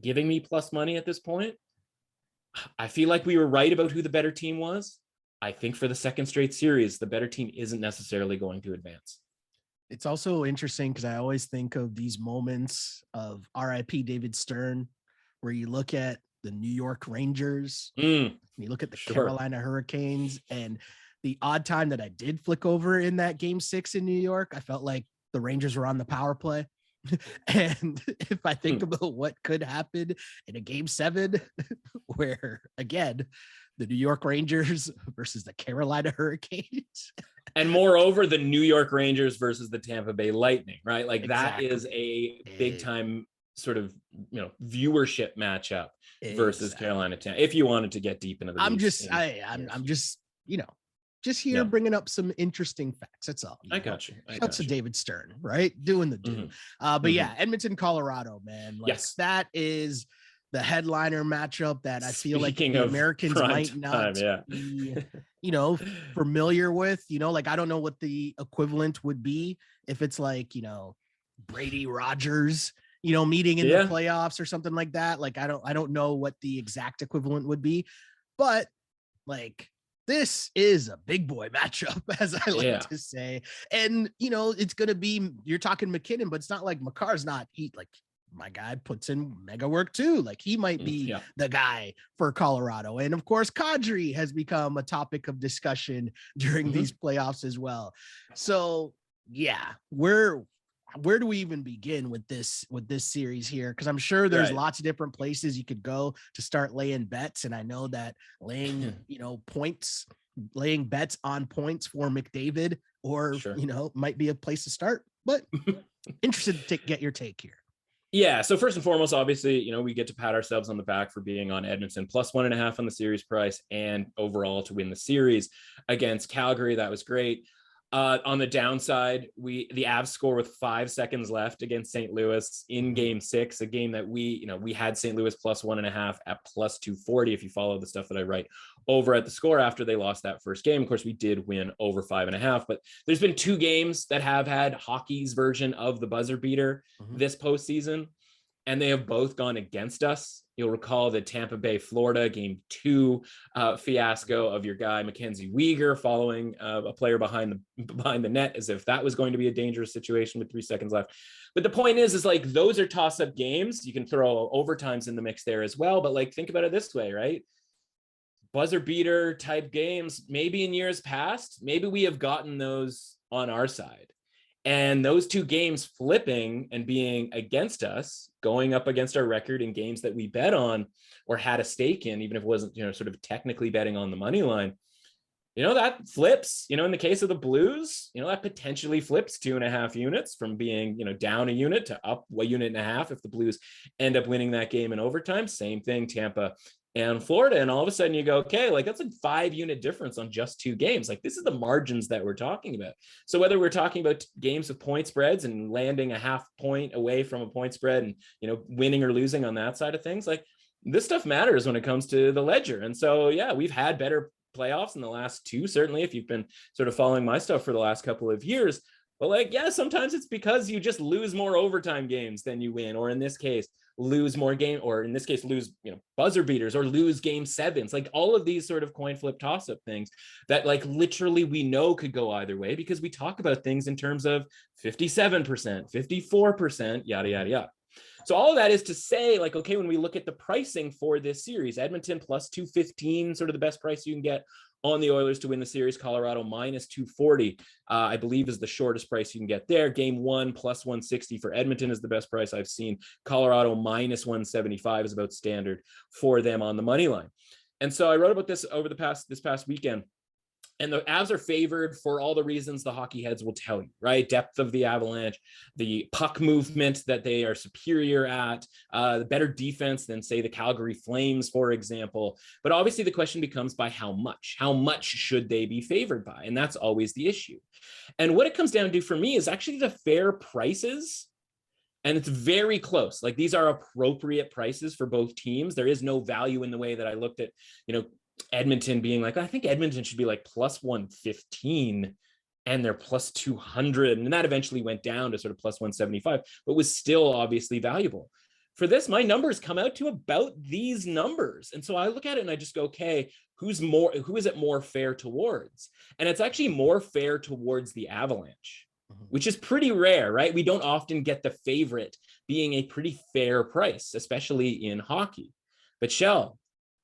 giving me plus money at this point, I feel like we were right about who the better team was. I think for the 2nd straight series, the better team isn't necessarily going to advance. It's also interesting because I always think of these moments of RIP David Stern, where you look at the New York Rangers, and you look at the Carolina Hurricanes, and the odd time that I did flick over in that game 6 in New York, I felt like the Rangers were on the power play. And if I think about what could happen in a game 7, where again, the New York Rangers versus the Carolina Hurricanes. And moreover, the New York Rangers versus the Tampa Bay Lightning, right? Like Exactly. that is a big time sort of, viewership matchup versus Carolina. If you wanted to get deep into the, I'm just here bringing up some interesting facts. That's all. I got you. Shouts to David Stern, right? Doing the do. But yeah, Edmonton, Colorado, man. Like, yes, that is the headliner matchup that I feel like the Americans might not be, familiar with. Like, I don't know what the equivalent would be if it's like, Brady Rogers, meeting in the playoffs or something like that. Like, I don't know what the exact equivalent would be, but like, this is a big boy matchup, as I like to say. And, it's going to be, you're talking McKinnon, but it's not like Makar's not like, my guy puts in mega work too. Like, he might be the guy for Colorado. And of course, Kadri has become a topic of discussion during these playoffs as well. So yeah, where do we even begin with this series here? Because I'm sure there's lots of different places you could go to start laying bets. And I know that laying, laying bets on points for McDavid or, might be a place to start, but interested to get your take here. Yeah. So first and foremost, obviously, we get to pat ourselves on the back for being on Edmonton plus 1.5 on the series price and overall to win the series against Calgary. That was great. On the downside, the Avs score with 5 seconds left against St. Louis in game 6, a game that we had St. Louis plus 1.5 at plus 240. If you follow the stuff that I write over at the Score after they lost that first game, of course, we did win over 5.5, but there's been 2 games that have had hockey's version of the buzzer beater this postseason, and they have both gone against us. You'll recall the Tampa Bay, Florida game 2 fiasco of your guy, Mackenzie Weegar, following a player behind the net as if that was going to be a dangerous situation with 3 seconds left. But the point is like, those are toss-up games. You can throw overtimes in the mix there as well. But like, think about it this way, right? Buzzer beater type games, maybe in years past, maybe we have gotten those on our side. And those 2 games flipping and being against us, going up against our record in games that we bet on or had a stake in, even if it wasn't, sort of technically betting on the money line, that flips, in the case of the Blues, that potentially flips 2.5 units from being, down a unit to up 1.5 units if the Blues end up winning that game in overtime. Same thing, Tampa and Florida. And all of a sudden you go, okay, like that's a 5-unit difference on just 2 games. Like, this is the margins that we're talking about. So whether we're talking about games with point spreads and landing a half point away from a point spread and, winning or losing on that side of things, like, this stuff matters when it comes to the ledger. And so, yeah, we've had better playoffs in the last 2, certainly, if you've been sort of following my stuff for the last couple of years. But like, yeah, sometimes it's because you just lose more overtime games than you win, or in this case, lose more game, or in this case, lose, buzzer beaters, or lose game 7s, like all of these sort of coin flip toss-up things that like literally we know could go either way, because we talk about things in terms of 57%, 54%, yada, yada, yada. So all of that is to say, like, okay, when we look at the pricing for this series, Edmonton plus 215, sort of the best price you can get on the Oilers to win the series. Colorado minus 240, I believe, is the shortest price you can get there. Game 1 plus 160 for Edmonton is the best price I've seen. Colorado minus 175 is about standard for them on the money line. And so I wrote about this over this past weekend. And the Avs are favored for all the reasons the hockey heads will tell you, right? Depth of the Avalanche, the puck movement that they are superior at, the better defense than, say, the Calgary Flames, for example. But obviously the question becomes by how much? How much should they be favored by? And that's always the issue. And what it comes down to for me is actually the fair prices. And it's very close. Like, these are appropriate prices for both teams. There is no value in the way that I looked at, Edmonton being like, I think Edmonton should be like plus 115 and they're plus 200. And that eventually went down to sort of plus 175, but was still obviously valuable. For this, my numbers come out to about these numbers. And so I look at it and I just go, okay, who is it more fair towards? And it's actually more fair towards the Avalanche, which is pretty rare, right? We don't often get the favorite being a pretty fair price, especially in hockey. But Shell,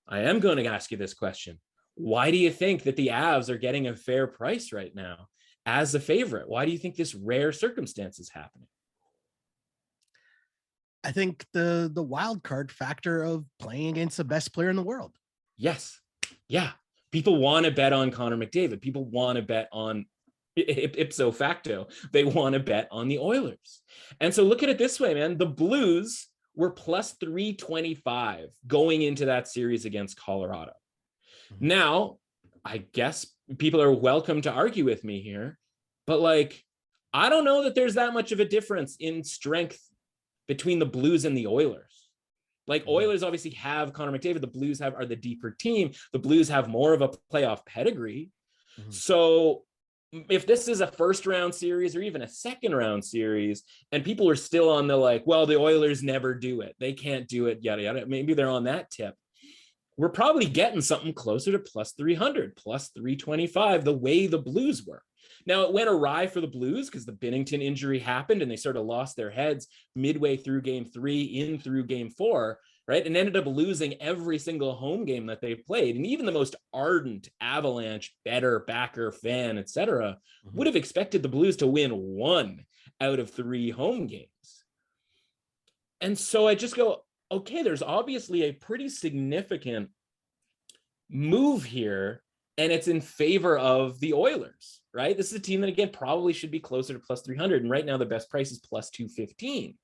I am going to ask you this question. Why do you think that the Avs are getting a fair price right now as a favorite? Why do you think this rare circumstance is happening? I think the wild card factor of playing against the best player in the world. Yes. Yeah. People want to bet on Connor McDavid. People want to bet on ipso facto. They want to bet on the Oilers. And so look at it this way, man. The Blues were plus 325 going into that series against Colorado. Now, I guess people are welcome to argue with me here, but I don't know that there's that much of a difference in strength between the Blues and the Oilers. Oilers obviously have Connor McDavid. The Blues are the deeper team. The Blues have more of a playoff pedigree. Mm-hmm. So if this is a first round series or even a second round series, and people are still on the the Oilers never do it, they can't do it, yada, yada, maybe they're on that tip, we're probably getting something closer to plus 300, plus 325, the way the Blues were. Now, it went awry for the Blues because the Binnington injury happened and they sort of lost their heads midway through game 3 through game 4. Right, and ended up losing every single home game that they played. And even the most ardent Avalanche better backer fan, etc., would have expected the Blues to win 1 out of 3 home games. And so I just go, okay, there's obviously a pretty significant move here, and it's in favor of the Oilers, right? This is a team that, again, probably should be closer to plus 300. And right now the best price is plus 215.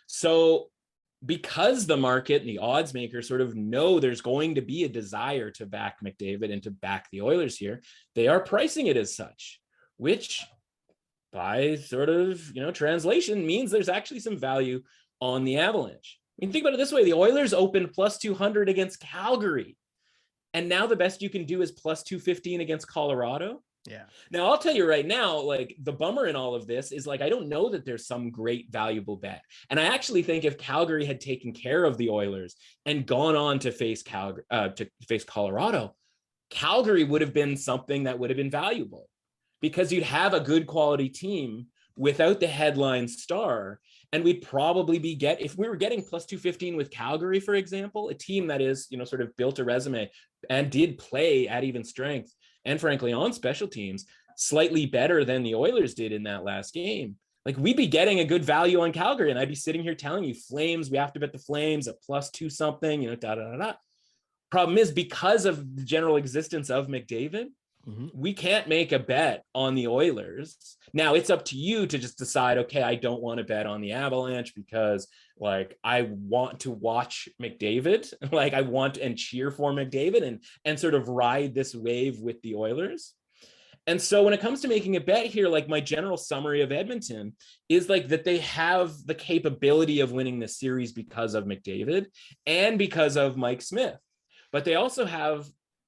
So because the market and the odds makers sort of know there's going to be a desire to back McDavid and to back the Oilers here, they are pricing it as such, which by sort of, translation means there's actually some value on the Avalanche. I mean, think about it this way. The Oilers opened plus 200 against Calgary, and now the best you can do is plus 215 against Colorado. Yeah. Now, I'll tell you right now, the bummer in all of this is I don't know that there's some great valuable bet. And I actually think if Calgary had taken care of the Oilers and gone on to face Colorado, Calgary would have been something that would have been valuable because you'd have a good quality team without the headline star. And we'd probably if we were getting plus 215 with Calgary, for example, a team that is, sort of built a resume and did play at even strength, and frankly, on special teams, slightly better than the Oilers did in that last game. We'd be getting a good value on Calgary, and I'd be sitting here telling you, Flames, we have to bet the Flames at plus 2 something, Problem is, because of the general existence of McDavid, we can't make a bet on the Oilers. Now, it's up to you to just decide, okay, I don't want to bet on the Avalanche because I want to watch McDavid. I want and cheer for McDavid and sort of ride this wave with the Oilers. And so when it comes to making a bet here, my general summary of Edmonton is that they have the capability of winning this series because of McDavid and because of Mike Smith. But they also have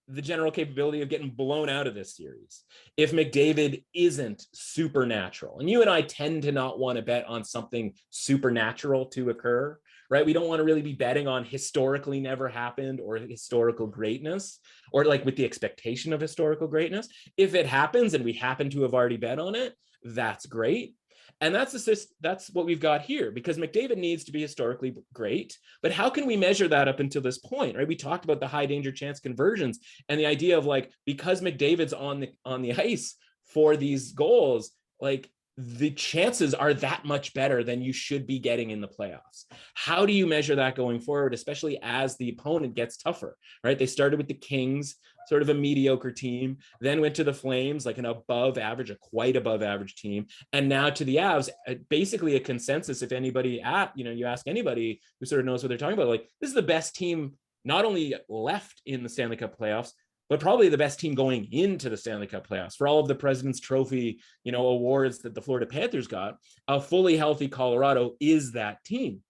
the general capability of getting blown out of this series if McDavid isn't supernatural. And you and I tend to not want to bet on something supernatural to occur, right? We don't want to really be betting on historically never happened or historical greatness, or with the expectation of historical greatness. If it happens and we happen to have already bet on it, that's great. And that's what we've got here, because McDavid needs to be historically great. But how can we measure that up until this point, right? We talked about the high danger chance conversions and the idea of like, because McDavid's on the ice for these goals, like the chances are that much better than you should be getting in the playoffs. How do you measure that going forward, especially as the opponent gets tougher, right? They started with the Kings, sort of a mediocre team, then went to the Flames, like an above average, a quite above average team, and now to the Avs, basically a consensus. If anybody you ask anybody who sort of knows what they're talking about, like this is the best team, not only left in the Stanley Cup playoffs, but probably the best team going into the Stanley Cup playoffs. For all of the President's Trophy, awards that the Florida Panthers got, a fully healthy Colorado is that team.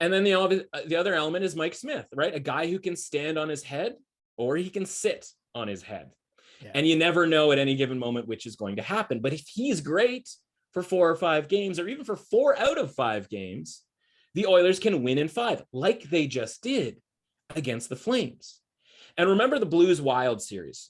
And then the other element is Mike Smith, right? A guy who can stand on his head or he can sit on his head. Yeah. And you never know at any given moment which is going to happen. But if he's great for 4 or 5 games, or even for 4 out of 5 games, the Oilers can win in 5, like they just did against the Flames. And remember the Blues Wild series,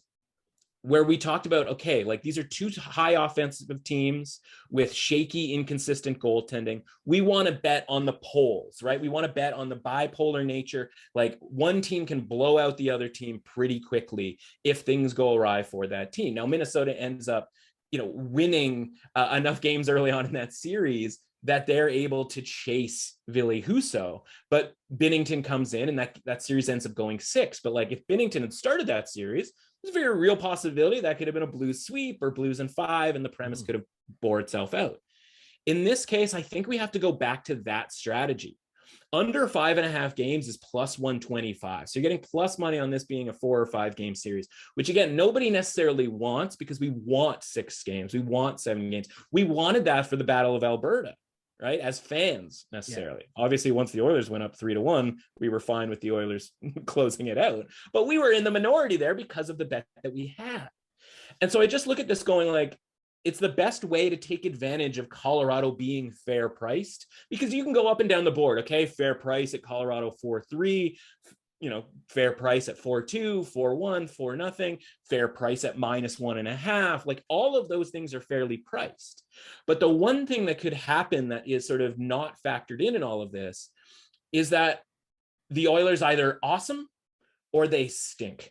where we talked about, okay, like these are 2 high offensive teams with shaky, inconsistent goaltending. We want to bet on the poles, right? We want to bet on the bipolar nature. Like one team can blow out the other team pretty quickly if things go awry for that team. Now, Minnesota ends up, winning enough games early on in that series that they're able to chase Ville Husso, but Binnington comes in and that series ends up going 6. But like if Binnington had started that series, there's a very real possibility that could have been a Blues sweep or Blues in 5, and the premise could have bore itself out. In this case, I think we have to go back to that strategy. Under 5.5 games is plus 125. So you're getting plus money on this being a 4 or 5 game series, which again, nobody necessarily wants, because we want 6 games. We want 7 games. We wanted that for the Battle of Alberta, right? As fans necessarily. Yeah. Obviously, once the Oilers went up 3-1, we were fine with the Oilers closing it out, but we were in the minority there because of the bet that we had. And so I just look at this going like, it's the best way to take advantage of Colorado being fair priced, because you can go up and down the board. Okay, fair price at Colorado 4-3, fair price at 4-2, 4-1, 4-0, fair price at -1.5. Like all of those things are fairly priced. But the one thing that could happen that is sort of not factored in all of this is that the Oilers either awesome or they stink.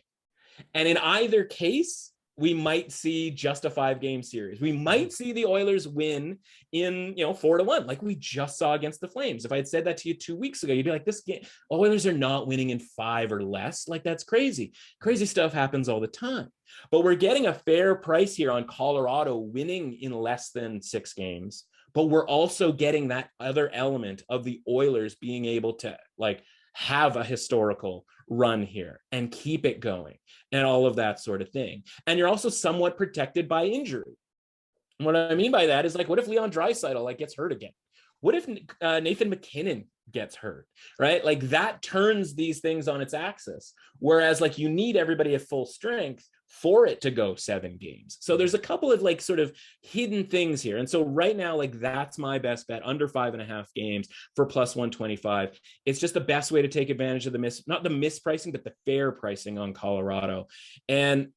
And in either case, we might see just a 5 game series. We might see the Oilers win in, 4-1, like we just saw against the Flames. If I had said that to you 2 weeks ago, you'd be like, this game, Oilers are not winning in 5 or less. Like that's crazy. Crazy stuff happens all the time. But we're getting a fair price here on Colorado winning in less than 6 games. But we're also getting that other element of the Oilers being able to like have a historical run here and keep it going and all of that sort of thing. And you're also somewhat protected by injury. And what I mean by that is like, what if Leon Draisaitl gets hurt again? What if Nathan McKinnon gets hurt, right? Like that turns these things on its axis. Whereas like you need everybody at full strength for it to go 7 games. So there's a couple of like sort of hidden things here. And so right now, like that's my best bet, under 5.5 games for plus 125. It's just the best way to take advantage of not the mispricing, but the fair pricing on Colorado. And,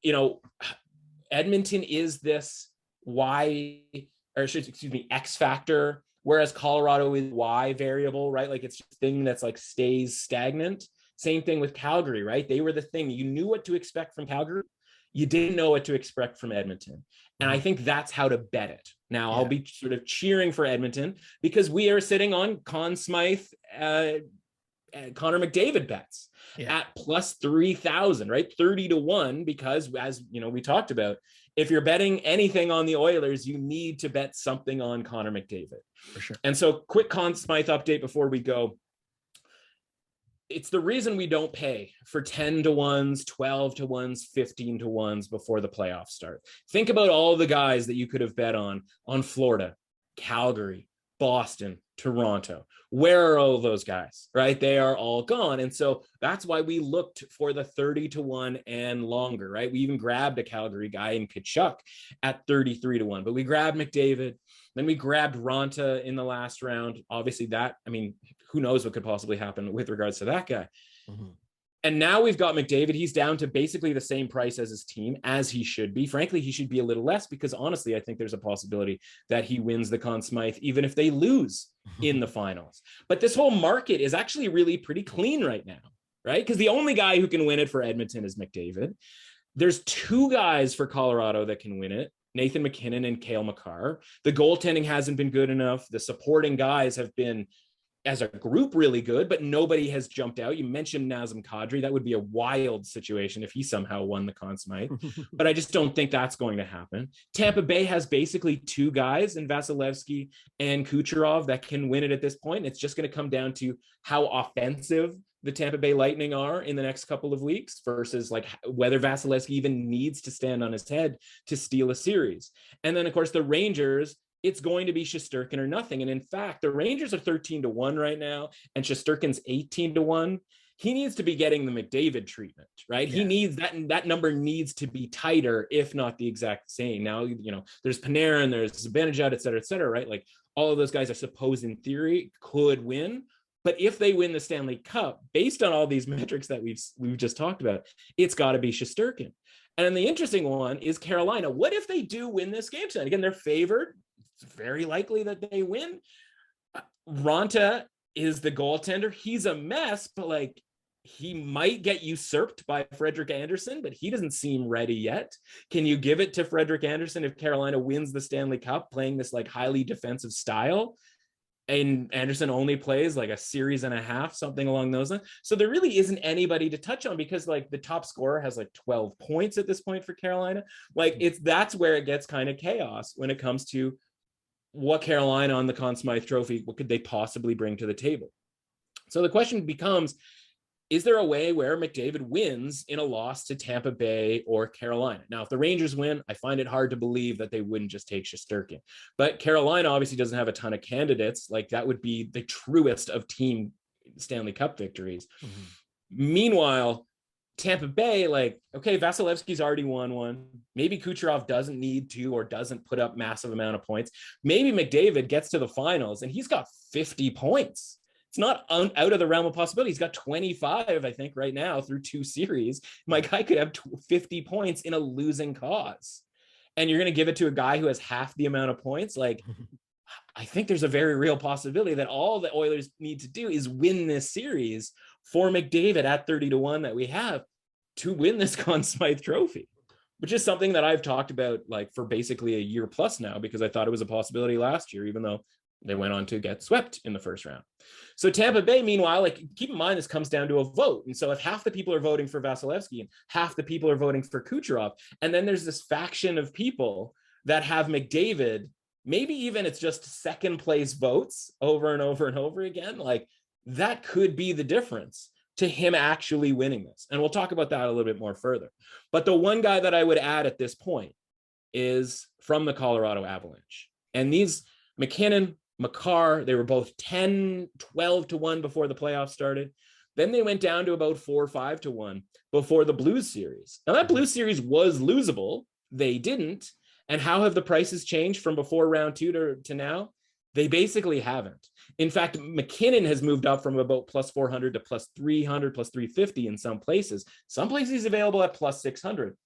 Edmonton is this X factor, whereas Colorado is Y variable, right? Like it's a thing that's like stays stagnant. Same thing with Calgary, right? They were the thing. You knew what to expect from Calgary. You didn't know what to expect from Edmonton. And I think that's how to bet it. Now, I'll be sort of cheering for Edmonton because we are sitting on Conn Smythe, Connor McDavid bets at plus 3,000, right? 30-1, because as we talked about, if you're betting anything on the Oilers, you need to bet something on Connor McDavid. For sure. And so quick Conn Smythe update before we go. It's the reason we don't pay for 10-1s, 12-1s, 15-1s before the playoffs start. Think about all the guys that you could have bet on Florida, Calgary, Boston, Toronto. Where are all those guys, right? They are all gone. And so that's why we looked for the 30-1 and longer, right? We even grabbed a Calgary guy in Tkachuk at 33-1, but we grabbed McDavid. Then we grabbed Ronta in the last round. Obviously who knows what could possibly happen with regards to that guy. Mm-hmm. And now we've got McDavid. He's down to basically the same price as his team, as he should be. Frankly, he should be a little less because honestly, I think there's a possibility that he wins the Conn Smythe, even if they lose in the finals. But this whole market is actually really pretty clean right now, right? Because the only guy who can win it for Edmonton is McDavid. There's two guys for Colorado that can win it, Nathan MacKinnon and Cale Makar. The goaltending hasn't been good enough. The supporting guys have been, as a group, really good, but nobody has jumped out. You mentioned Nazem Kadri. That would be a wild situation if he somehow won the Conn Smythe, but I just don't think that's going to happen. Tampa Bay has basically two guys in Vasilevsky and Kucherov that can win it at this point. It's just going to come down to how offensive the Tampa Bay Lightning are in the next couple of weeks versus like whether Vasilevsky even needs to stand on his head to steal a series. And then of course the Rangers, it's going to be Shesterkin or nothing. And in fact, the Rangers are 13-1 right now, and Shesterkin's 18-1. He needs to be getting the McDavid treatment, right? Yeah. He needs that number needs to be tighter, if not the exact same. Now, you know, there's Panarin, there's Zibanejad, et cetera, right? Like all of those guys, I suppose, in theory, could win. But if they win the Stanley Cup, based on all these metrics that we've just talked about, it's got to be Shesterkin. And then the interesting one is Carolina. What if they do win this game tonight? Again, they're favored. It's very likely that they win. Ronta is the goaltender. He's a mess, but like he might get usurped by Frederik Andersen, but he doesn't seem ready yet. Can you give it to Frederik Andersen if Carolina wins the Stanley Cup playing this like highly defensive style? And Anderson only plays like a series and a half, something along those lines. So there really isn't anybody to touch on because like the top scorer has like 12 points at this point for Carolina. Like that's where it gets kind of chaos when it comes to what Carolina on the Conn Smythe Trophy, what could they possibly bring to the table? So the question becomes, is there a way where McDavid wins in a loss to Tampa Bay or Carolina? Now, if the Rangers win, I find it hard to believe that they wouldn't just take Shesterkin. But Carolina obviously doesn't have a ton of candidates. Like that would be the truest of team Stanley Cup victories. Mm-hmm. Meanwhile, Tampa Bay, like, okay, Vasilevsky's already won one. Maybe Kucherov doesn't need to or doesn't put up massive amount of points. Maybe McDavid gets to the finals and he's got 50 points. It's not out of the realm of possibility. He's got 25, I think, right now through two series. My guy could have 50 points in a losing cause. And you're going to give it to a guy who has half the amount of points? Like, I think there's a very real possibility that all the Oilers need to do is win this series for McDavid at 30-1 that we have to win this Conn Smythe Trophy, which is something that I've talked about like for basically a year plus now, because I thought it was a possibility last year, even though they went on to get swept in the first round. So Tampa Bay, meanwhile, like keep in mind, this comes down to a vote. And so if half the people are voting for Vasilevsky and half the people are voting for Kucherov, and then there's this faction of people that have McDavid, maybe even it's just second place votes over and over and over again, like that could be the difference to him actually winning this. And we'll talk about that a little bit more further. But the one guy that I would add at this point is from the Colorado Avalanche. And these MacKinnon, Makar, they were both 10-12-1 before the playoffs started. Then they went down to about 4-5-1 before the Blues series. Now that Blues series was losable. They didn't. And how have the prices changed from before round two to now? They basically haven't. In fact, MacKinnon has moved up from about plus 400 to plus 300, plus 350 in some places. Some places he's available at plus 600.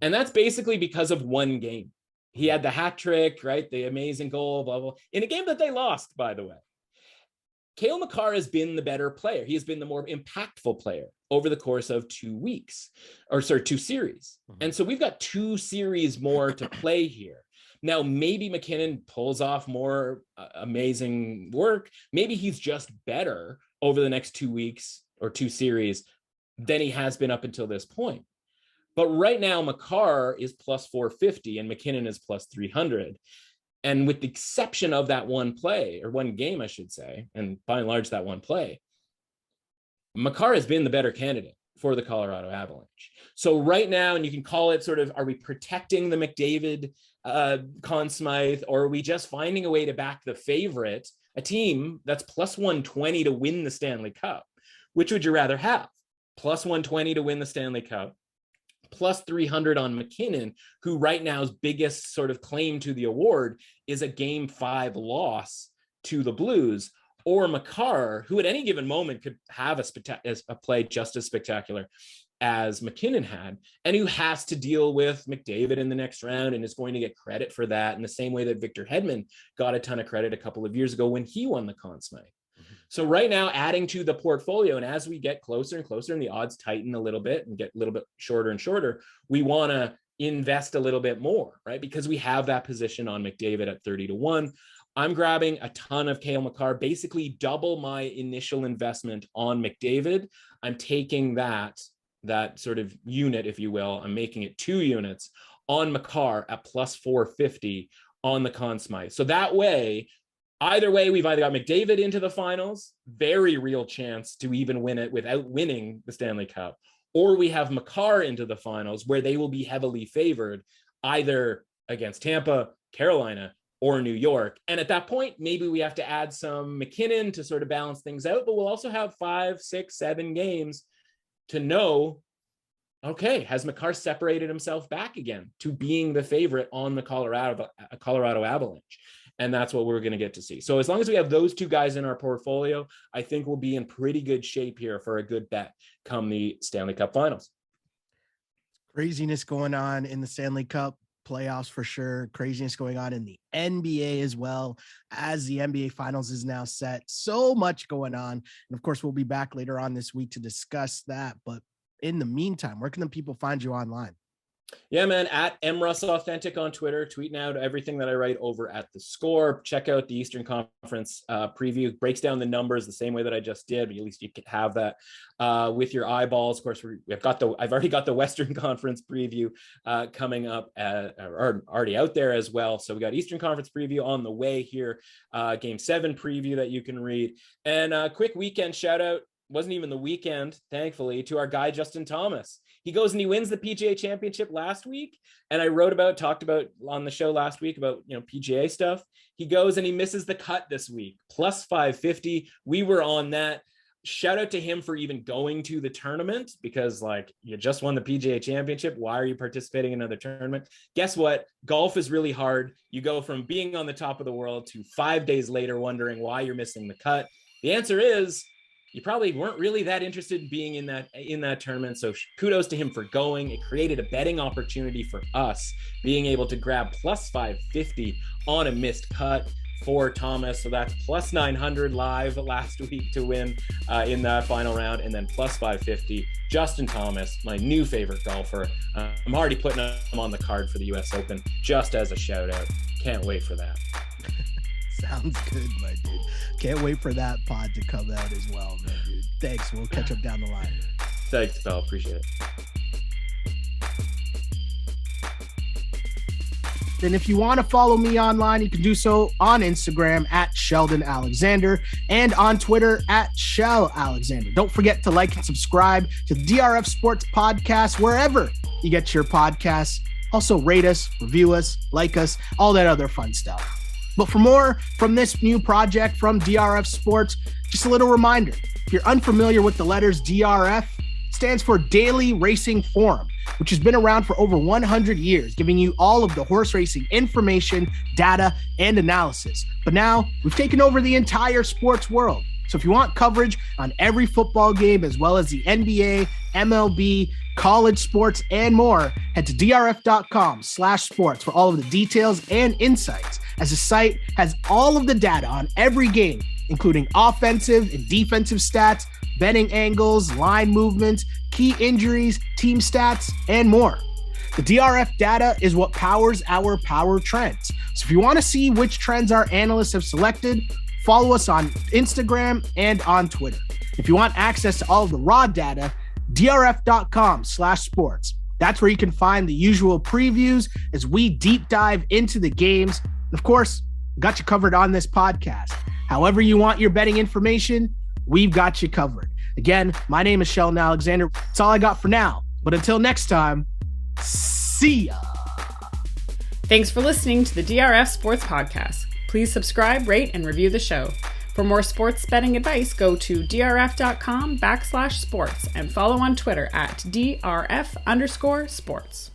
And that's basically because of one game. He had the hat trick, right? The amazing goal, blah, blah, in a game that they lost, by the way. Cale Makar has been the better player. He has been the more impactful player over the course of 2 weeks, or sorry, 2 series. Mm-hmm. And so we've got 2 series more to play here. Now, maybe MacKinnon pulls off more amazing work. Maybe he's just better over the next 2 weeks or 2 series than he has been up until this point. But right now, Makar is plus 450 and MacKinnon is plus 300. And with the exception of that one play, or one game, I should say, and by and large, that one play, Makar has been the better candidate for the Colorado Avalanche. So right now, and you can call it sort of, are we protecting the McDavid Conn Smythe, or are we just finding a way to back the favorite, a team that's plus 120 to win the Stanley Cup? Which would you rather have? Plus 120 to win the Stanley Cup, plus 300 on MacKinnon, who right now's biggest sort of claim to the award is a game 5 loss to the Blues, or Makar, who at any given moment could have a play just as spectacular as McKinnon had, and who has to deal with McDavid in the next round and is going to get credit for that in the same way that Victor Hedman got a ton of credit a couple of years ago when he won the Conn Smythe. So right now, adding to the portfolio, and as we get closer and closer and the odds tighten a little bit and get a little bit shorter and shorter, we want to invest a little bit more, right? Because we have that position on McDavid at 30-1. I'm grabbing a ton of Cale Makar, basically double my initial investment on McDavid. I'm taking that sort of unit, if you will, I'm making it 2 units on Makar at plus 450 on the Conn Smythe. So that way, either way, we've either got McDavid into the finals, very real chance to even win it without winning the Stanley Cup, or we have Makar into the finals where they will be heavily favored either against Tampa, Carolina, or New York. And at that point, maybe we have to add some McKinnon to sort of balance things out, but we'll also have 5, 6, 7 games to know, okay, has Makar separated himself back again to being the favorite on the Colorado Avalanche? And that's what we're going to get to see. So as long as we have those 2 guys in our portfolio, I think we'll be in pretty good shape here for a good bet come the Stanley Cup Finals. Craziness going on in the Stanley Cup playoffs for sure. Craziness going on in the NBA as well, as the NBA Finals is now set. So much going on. And of course, we'll be back later on this week to discuss that. But in the meantime, where can the people find you online? Yeah, man, at MRussAuthentic on Twitter, tweeting out everything that I write over at The Score. Check out the Eastern Conference preview. Breaks down the numbers the same way that I just did, but at least you can have that with your eyeballs. Of course, I've already got the Western Conference preview coming up, or already out there as well. So we got Eastern Conference preview on the way here, Game 7 preview that you can read. And a quick weekend shout out. Wasn't even the weekend, thankfully, to our guy, Justin Thomas. He goes and he wins the PGA Championship last week. And I talked about on the show last week about, PGA stuff. He goes and he misses the cut this week, plus 550. We were on that. Shout out to him for even going to the tournament, because you just won the PGA Championship. Why are you participating in another tournament? Guess what? Golf is really hard. You go from being on the top of the world to 5 days later wondering why you're missing the cut. The answer is, you probably weren't really that interested in being in that tournament. So kudos to him for going. It created a betting opportunity for us, being able to grab plus 550 on a missed cut for Thomas. So that's plus 900 live last week to win in that final round. And then plus 550, Justin Thomas, my new favorite golfer. I'm already putting him on the card for the US Open just as a shout out. Can't wait for that. Sounds good, my dude. Can't wait for that pod to come out as well, my dude. Thanks. We'll catch up down the line. Thanks, pal. Appreciate it. Then if you want to follow me online, you can do so on Instagram at Sheldon Alexander and on Twitter at Shell Alexander. Don't forget to like and subscribe to the DRF Sports Podcast wherever you get your podcasts. Also rate us, review us, like us, all that other fun stuff. But for more from this new project from DRF Sports, just a little reminder, if you're unfamiliar with the letters DRF, it stands for Daily Racing Forum, which has been around for over 100 years, giving you all of the horse racing information, data, and analysis. But now we've taken over the entire sports world. So if you want coverage on every football game, as well as the NBA, MLB, college sports, and more, head to drf.com/sports for all of the details and insights, as the site has all of the data on every game, including offensive and defensive stats, betting angles, line movements, key injuries, team stats, and more. The DRF data is what powers our power trends. So if you want to see which trends our analysts have selected, follow us on Instagram and on Twitter. If you want access to all of the raw data, drf.com/sports. That's where you can find the usual previews as we deep dive into the games. Of course, got you covered on this podcast. However you want your betting information, we've got you covered. Again, my name is Sheldon Alexander. That's all I got for now. But until next time, see ya. Thanks for listening to the DRF Sports Podcast. Please subscribe, rate, and review the show. For more sports betting advice, go to drf.com/sports and follow on Twitter at DRF_sports.